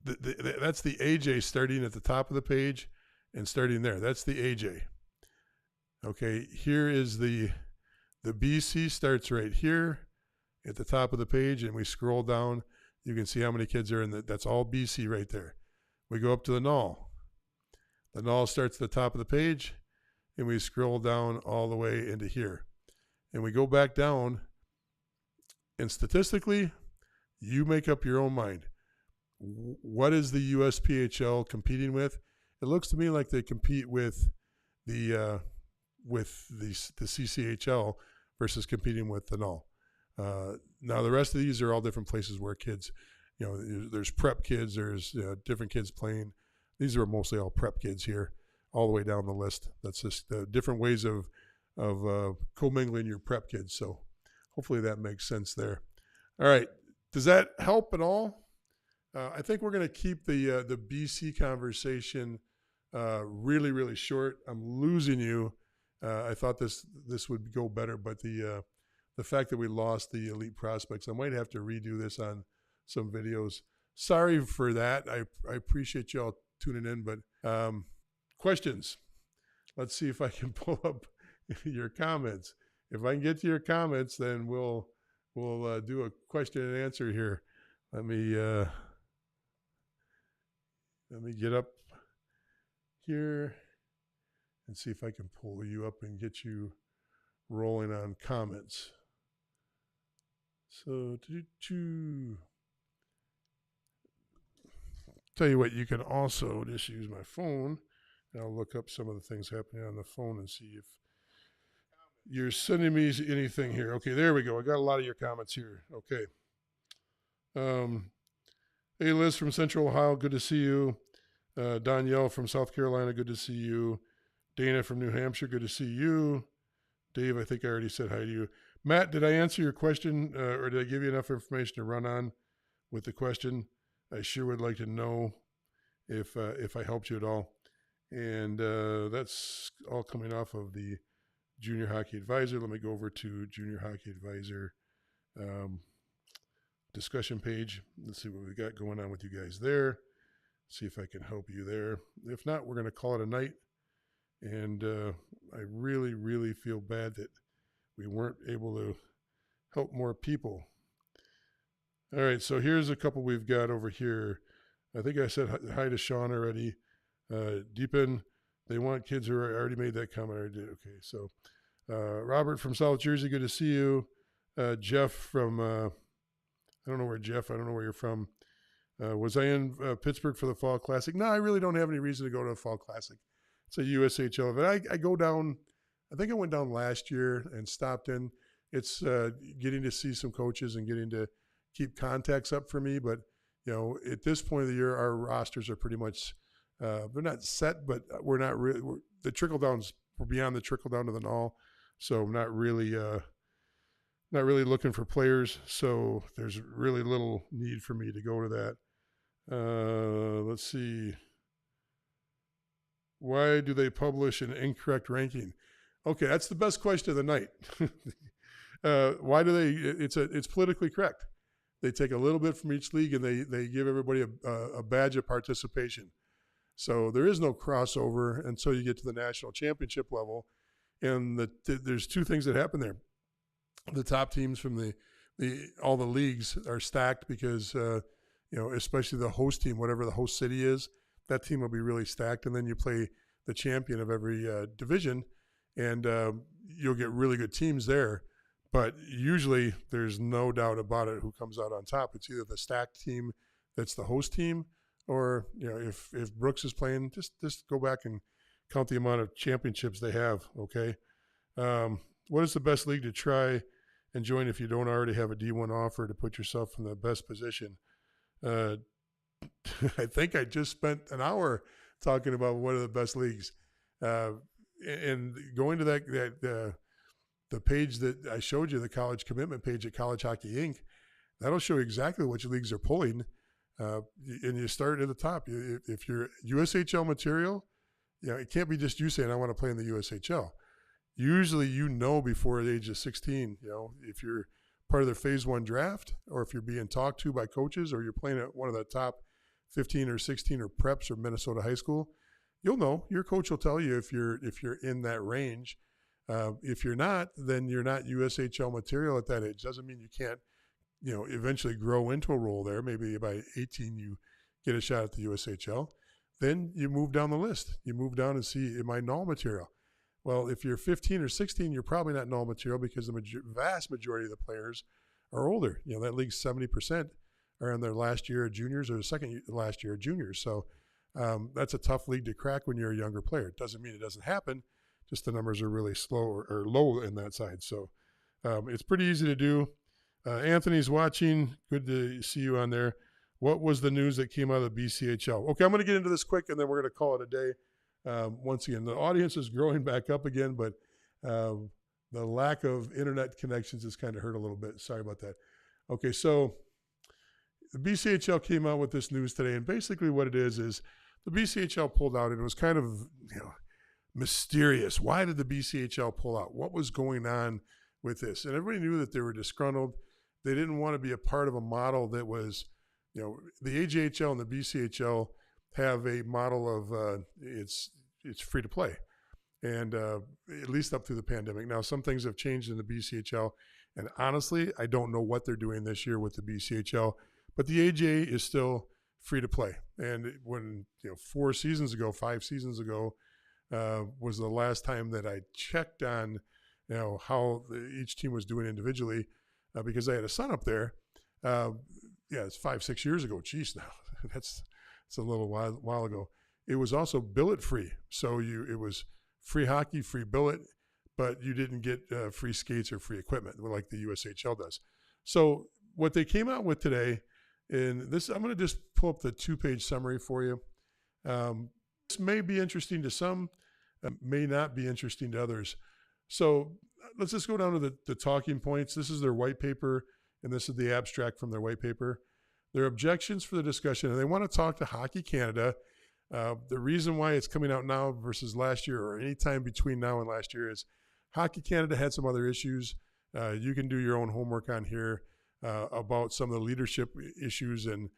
that's the AJ starting at the top of the page and starting there. That's the AJ. Okay, here is the BC starts right here at the top of the page, and we scroll down. You can see how many kids are in that's all BC right there. We go up to the null. The null starts at the top of the page, and we scroll down all the way into here. And we go back down, and statistically, you make up your own mind. What is the USPHL competing with? It looks to me like they compete with the CCHL versus competing with the null. Now the rest of these are all different places where kids, there's prep kids, there's different kids playing. These are mostly all prep kids here, all the way down the list. That's just different ways of commingling your prep kids. So hopefully that makes sense there. All right, does that help at all? I think we're going to keep the BC conversation really, really short. I'm losing you. I thought this would go better, but the fact that we lost the elite prospects, I might have to redo this on some videos. Sorry for that. I appreciate y'all tuning in, but questions. Let's see if I can pull up your comments. If I can get to your comments, then we'll do a question and answer here. Let me get up here and see if I can pull you up and get you rolling on comments. So, tell you what, you can also just use my phone, and I'll look up some of the things happening on the phone and see if you're sending me anything here. Okay, there we go. I got a lot of your comments here. Okay. Hey, Liz from Central Ohio, good to see you. Danielle from South Carolina, good to see you. Dana from New Hampshire, good to see you. Dave, I think I already said hi to you. Matt, did I answer your question, or did I give you enough information to run on with the question? I sure would like to know if I helped you at all. And that's all coming off of the Junior Hockey Advisor. Let me go over to Junior Hockey Advisor discussion page. Let's see what we got going on with you guys there. See if I can help you there. If not, we're going to call it a night. And I really, really feel bad that we weren't able to help more people. All right, so here's a couple we've got over here. I think I said hi to Sean already. Deepen, they want kids who already made that comment. I did. Okay, so Robert from South Jersey, good to see you. Jeff from, I don't know where you're from. Was I in Pittsburgh for the Fall Classic? No, I really don't have any reason to go to a Fall Classic. It's a USHL event. I go down, I think I went down last year and stopped in. It's getting to see some coaches and getting to keep contacts up for me. But, at this point of the year, our rosters are pretty much, they're not set, but we're not really, the trickle downs, we're beyond the trickle down to the null. So I'm not really looking for players. So there's really little need for me to go to that. Let's see. Why do they publish an incorrect ranking? Okay, that's the best question of the night. Why do they? It's politically correct. They take a little bit from each league and they give everybody a badge of participation. So there is no crossover until you get to the national championship level. And there's two things that happen there. The top teams from all the leagues are stacked because especially the host team, whatever the host city is, that team will be really stacked. And then you play the champion of every division, and you'll get really good teams there. But usually there's no doubt about it who comes out on top. It's either the stacked team that's the host team, or if Brooks is playing, just go back and count the amount of championships they have. Okay, what is the best league to try and join if you don't already have a D1 offer to put yourself in the best position? I think I just spent an hour talking about what are the best leagues, and going to the page that I showed you, the college commitment page at College Hockey Inc. That'll show you exactly which leagues are pulling, and you start at the top. If you're USHL material, it can't be just you saying I want to play in the USHL. Usually, before the age of 16, if you're part of their phase 1 draft, or if you're being talked to by coaches, or you're playing at one of the top 15 or 16 or preps or Minnesota high school, you'll know. Your coach will tell you if you're in that range. If you're not, then you're not USHL material at that age. Doesn't mean you can't, eventually grow into a role there. Maybe by 18 you get a shot at the USHL. then you move down the list. You move down and see, am I null material? Well, if you're 15 or 16, you're probably not null material because the vast majority of the players are older. That league's 70% are in their last year of juniors or the last year of juniors. So that's a tough league to crack when you're a younger player. It doesn't mean it doesn't happen, just the numbers are really slow or low in that side. So it's pretty easy to do. Anthony's watching. Good to see you on there. What was the news that came out of the BCHL? Okay, I'm going to get into this quick, and then we're going to call it a day. Once again, the audience is growing back up again, but the lack of internet connections has kind of hurt a little bit. Sorry about that. Okay, so the BCHL came out with this news today, and basically what it is the BCHL pulled out, and it was kind of mysterious. Why did the BCHL pull out? What was going on with this? And everybody knew that they were disgruntled. They didn't want to be a part of a model that was, the AJHL and the BCHL have a model of it's free to play, and at least up through the pandemic. Now, some things have changed in the BCHL, and honestly, I don't know what they're doing this year with the BCHL, but the AJ is still free to play. And when 5 seasons ago was the last time that I checked on how each team was doing individually, because I had a son up there. It's 5-6 years ago. Jeez, now it's a little while ago. It was also billet free, so it was free hockey, free billet, but you didn't get free skates or free equipment like the USHL does. So what they came out with today, and this, I'm going to just pull up the 2-page summary for you. This may be interesting to some, may not be interesting to others. So let's just go down to the talking points. This is their white paper, and this is the abstract from their white paper. Their objections for the discussion, and they want to talk to Hockey Canada. The reason why it's coming out now versus last year or any time between now and last year is Hockey Canada had some other issues. You can do your own homework on here about some of the leadership issues, and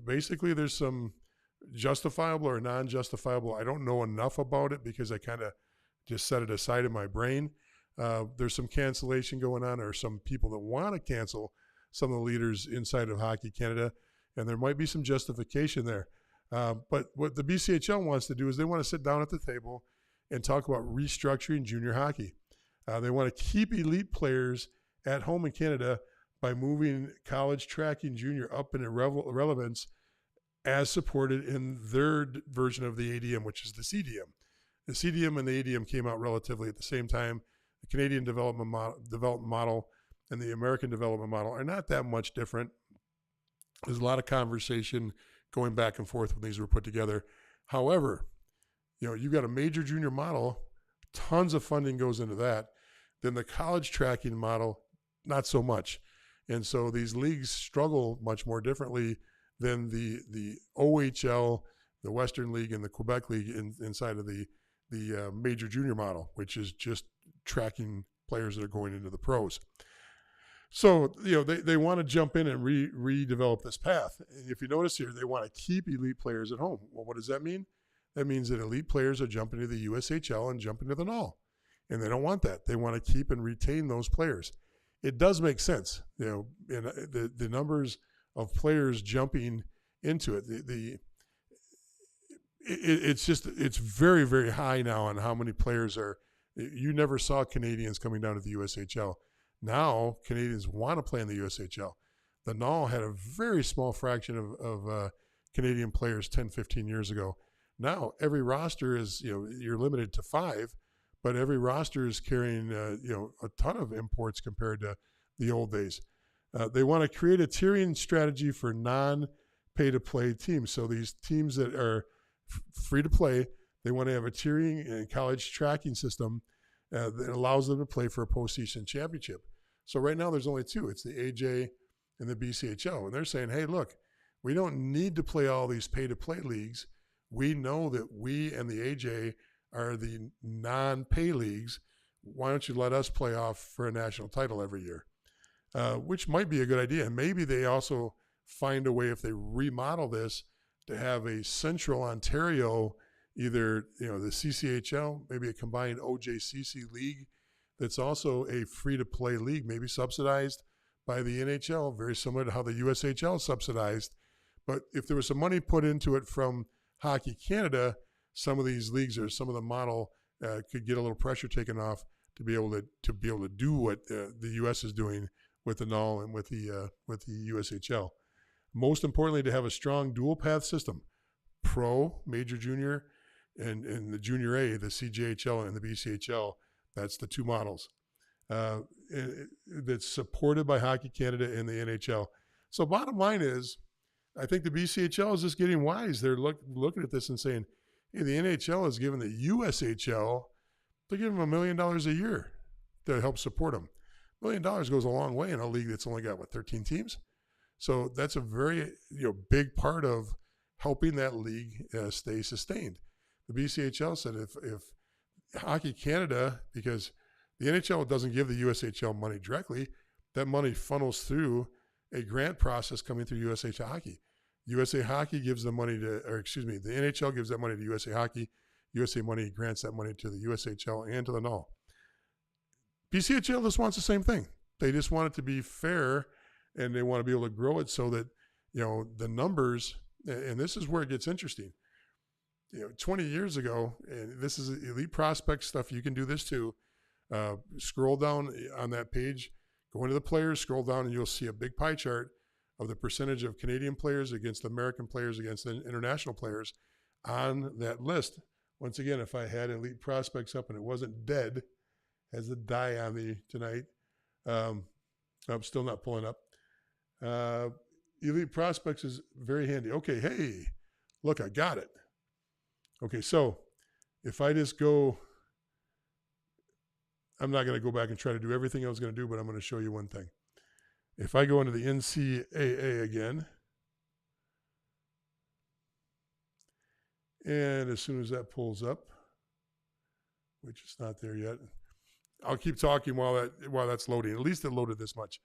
basically there's some justifiable or non-justifiable. I don't know enough about it because I kind of just set it aside in my brain. There's some cancellation going on, or some people that want to cancel some of the leaders inside of Hockey Canada, and there might be some justification there. But what the BCHL wants to do is they want to sit down at the table and talk about restructuring junior hockey. They want to keep elite players at home in Canada by moving college tracking junior up in relevance as supported in their version of the ADM, which is the CDM. The CDM and the ADM came out relatively at the same time. The Canadian development model and the American development model are not that much different. There's a lot of conversation going back and forth when these were put together. However, you've got a major junior model, tons of funding goes into that. Then the college tracking model, not so much. And so these leagues struggle much more differently than the OHL, the Western League, and the Quebec League inside of the major junior model, which is just tracking players that are going into the pros. So, they want to jump in and redevelop this path. And if you notice here, they want to keep elite players at home. Well, what does that mean? That means that elite players are jumping to the USHL and jumping to the NOL. And they don't want that. They want to keep and retain those players. It does make sense, in the numbers of players jumping into it. It's very, very high now on how many players are. You never saw Canadians coming down to the USHL. Now Canadians want to play in the USHL. The NOL had a very small fraction of Canadian players 10, 15 years ago. Now every roster is, you're limited to 5, but every roster is carrying, a ton of imports compared to the old days. They want to create a tiering strategy for non-pay-to-play teams. So these teams that are free to play, they want to have a tiering and college tracking system that allows them to play for a postseason championship. So right now there's only 2. It's the AJ and the BCHL. And they're saying, hey, look, we don't need to play all these pay-to-play leagues. We know that we and the AJ are the non-pay leagues. Why don't you let us play off for a national title every year? Which might be a good idea. And maybe they also find a way, if they remodel this, to have a Central Ontario, either the CCHL, maybe a combined OJCC league that's also a free-to-play league, maybe subsidized by the NHL, very similar to how the USHL is subsidized. But if there was some money put into it from Hockey Canada, some of these leagues or some of the model could get a little pressure taken off to be able to do what the U.S. is doing with the NUL and with the USHL. Most importantly, to have a strong dual path system, pro, major, junior, and the junior A, the CJHL and the BCHL. That's the two models. That's supported by Hockey Canada and the NHL. So bottom line is, I think the BCHL is just getting wise. They're looking at this and saying, hey, the NHL is giving the USHL, they're giving them $1 million a year to help support them. $1 million goes a long way in a league that's only got, 13 teams? So that's a very big part of helping that league stay sustained. The BCHL said if Hockey Canada, because the NHL doesn't give the USHL money directly, that money funnels through a grant process coming through USA Hockey. USA Hockey gives the money the NHL gives that money to USA Hockey. USA money grants that money to the USHL and to the NUL. BCHL just wants the same thing. They just want it to be fair, and they want to be able to grow it so that, the numbers, and this is where it gets interesting. 20 years ago, and this is elite prospect stuff, you can do this too. Scroll down on that page, go into the players, scroll down, and you'll see a big pie chart of the percentage of Canadian players against American players against international players on that list. Once again, if I had elite prospects up and it wasn't dead, has a die on me tonight. I'm still not pulling up. Elite prospects is very handy. Okay, hey, look, I got it. Okay, so if I just go, I'm not going to go back and try to do everything I was going to do, but I'm going to show you one thing. If I go into the NCAA again, and as soon as that pulls up, which is not there yet, I'll keep talking while that's loading. At least it loaded this much.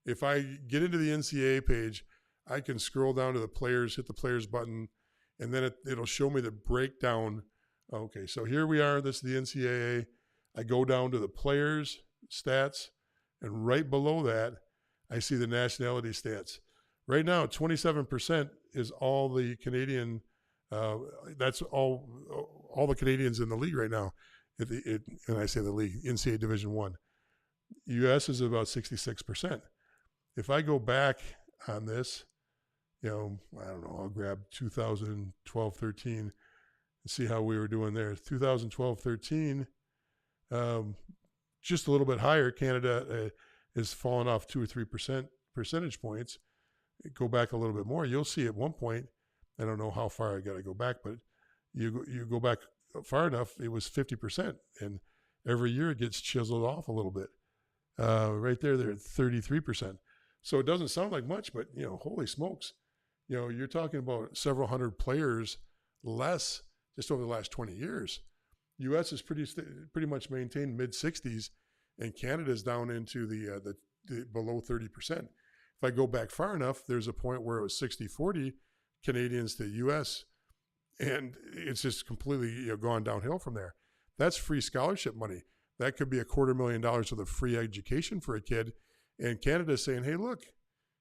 If I get into the NCAA page, I can scroll down to the players, hit the players button, and then it'll show me the breakdown. Okay, so here we are. This is the NCAA. I go down to the players' stats, and right below that, I see the nationality stats. Right now, 27% is all the Canadian. That's all the Canadians in the league right now. And I say the league, NCAA Division I. U.S. is about 66%. If I go back on this, I don't know, I'll grab 2012-13 and see how we were doing there. 2012-13, just a little bit higher. Canada is falling off 2 or 3 percentage points. Go back a little bit more. You'll see at one point, I don't know how far I got to go back, but you go back far enough, it was 50%. And every year it gets chiseled off a little bit. Right there, they're at 33%. So it doesn't sound like much, but, holy smokes. You're talking about several hundred players less just over the last 20 years. U.S. is pretty much maintained mid-60s, and Canada's down into the below 30%. If I go back far enough, there's a point where it was 60-40 Canadians to U.S., and it's just completely gone downhill from there. That's free scholarship money. That could be $250,000 worth of free education for a kid. And Canada's saying, hey, look,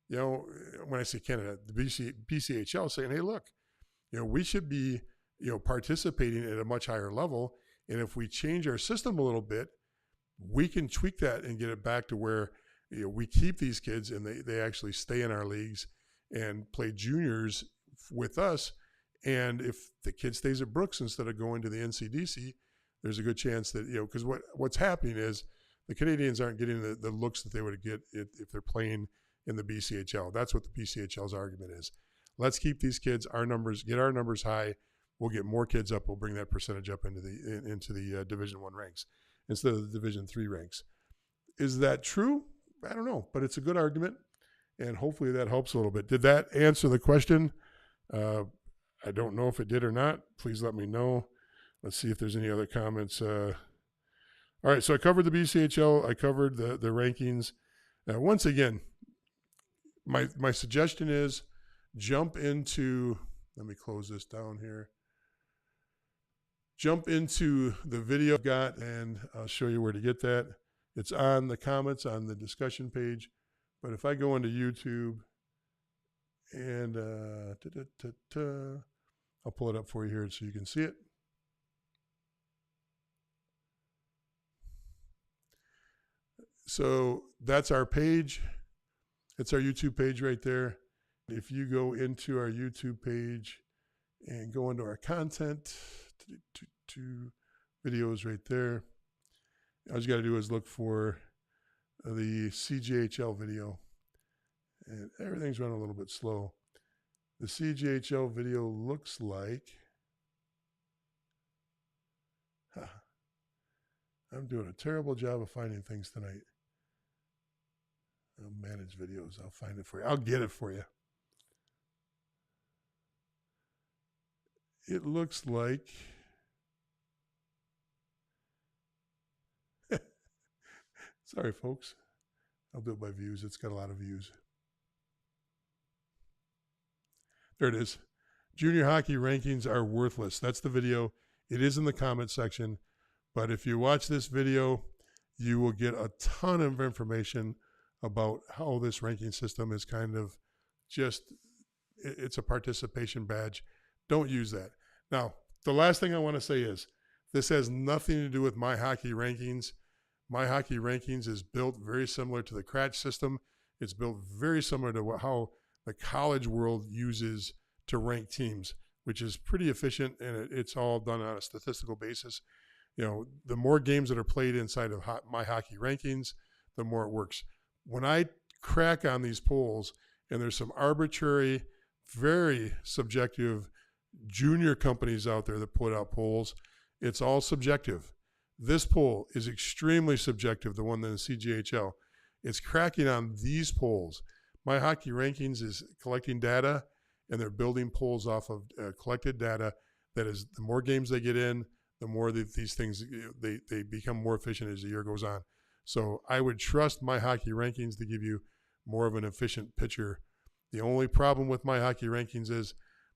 when I say Canada, the BCHL saying, hey, look, we should be, participating at a much higher level. And if we change our system a little bit, we can tweak that and get it back to where, we keep these kids and they actually stay in our leagues and play juniors with us. And if the kid stays at Brooks instead of going to the NCDC, there's a good chance that, because what's happening is the Canadians aren't getting the looks that they would get if they're playing in the BCHL. That's what the BCHL's argument is. Let's keep these kids, get our numbers high. We'll get more kids up. We'll bring that percentage up into the Division I ranks instead of the Division III ranks. Is that true? I don't know, but it's a good argument, and hopefully that helps a little bit. Did that answer the question? I don't know if it did or not. Please let me know. Let's see if there's any other comments. All right, so I covered the BCHL. I covered the rankings. Once again, my suggestion is jump into, let me close this down here. Jump into the video I've got, and I'll show you where to get that. It's on the comments on the discussion page. But if I go into YouTube and I'll pull it up for you here so you can see it. So that's our page. It's our YouTube page right there. If you go into our YouTube page and go into our content, to videos right there, all you got to do is look for the CJHL video. And everything's running a little bit slow. The CJHL video looks like, I'm doing a terrible job of finding things tonight. I'll manage videos. I'll find it for you. I'll get it for you. It looks like, sorry folks, I'll do it by views. It's got a lot of views. There it is. Junior hockey rankings are worthless. That's the video. It is in the comment section. But if you watch this video, you will get a ton of information about how this ranking system is kind of just, it's a participation badge. Don't use that. Now, the last thing I want to say is, this has nothing to do with My Hockey Rankings. My Hockey Rankings is built very similar to the Kratch system. It's built very similar to how the college world uses to rank teams, which is pretty efficient, and it's all done on a statistical basis. You know, the more games that are played inside of My Hockey Rankings, the more it works. When I crack on these polls, and there's some arbitrary, very subjective junior companies out there that put out polls, it's all subjective. This poll is extremely subjective, the one in the CJHL. It's cracking on these polls. My Hockey Rankings is collecting data, and they're building polls off of collected data. That is, the more games they get in, the more these things, they become more efficient as the year goes on. So I would trust My Hockey Rankings to give you more of an efficient picture. The only problem with My Hockey Rankings is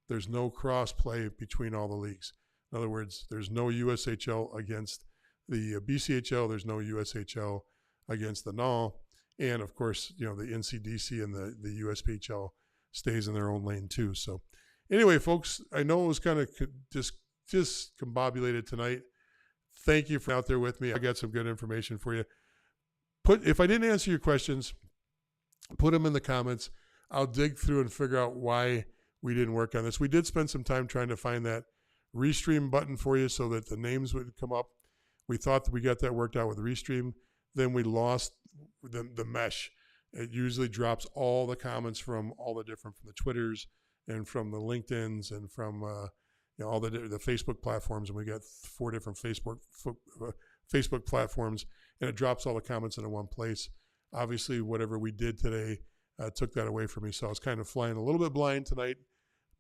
there's no cross play between all the leagues. In other words, there's no USHL against the BCHL. There's no USHL against the NAL. And of course, you know, the NCDC and the USPHL stays in their own lane too. So anyway, folks, I know it was kind of just combobulated tonight. Thank you for out there with me. I got some good information for you. If I didn't answer your questions, put them in the comments. I'll dig through and figure out why we didn't work on this. We did spend some time trying to find that restream button for you so that the names would come up. We thought that we got that worked out with restream. Then we lost the mesh. It usually drops all the comments from all the different, from the Twitters and from the LinkedIns and from all the Facebook platforms. And we got 4 different Facebook platforms, and it drops all the comments into one place. Obviously, whatever we did today took that away from me, so I was kind of flying a little bit blind tonight.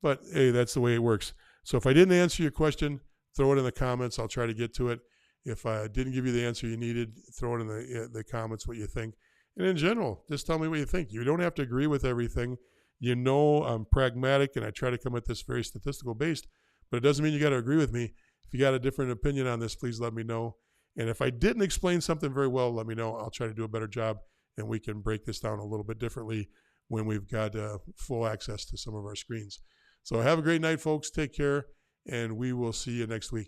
But hey, that's the way it works. So if I didn't answer your question, throw it in the comments. I'll try to get to it. If I didn't give you the answer you needed, throw it in the comments what you think. And in general, just tell me what you think. You don't have to agree with everything. You know, I'm pragmatic, and I try to come at this very statistical based, but it doesn't mean you got to agree with me. If you got a different opinion on this, please let me know. And if I didn't explain something very well, let me know. I'll try to do a better job, and we can break this down a little bit differently when we've got full access to some of our screens. So have a great night, folks. Take care, and we will see you next week.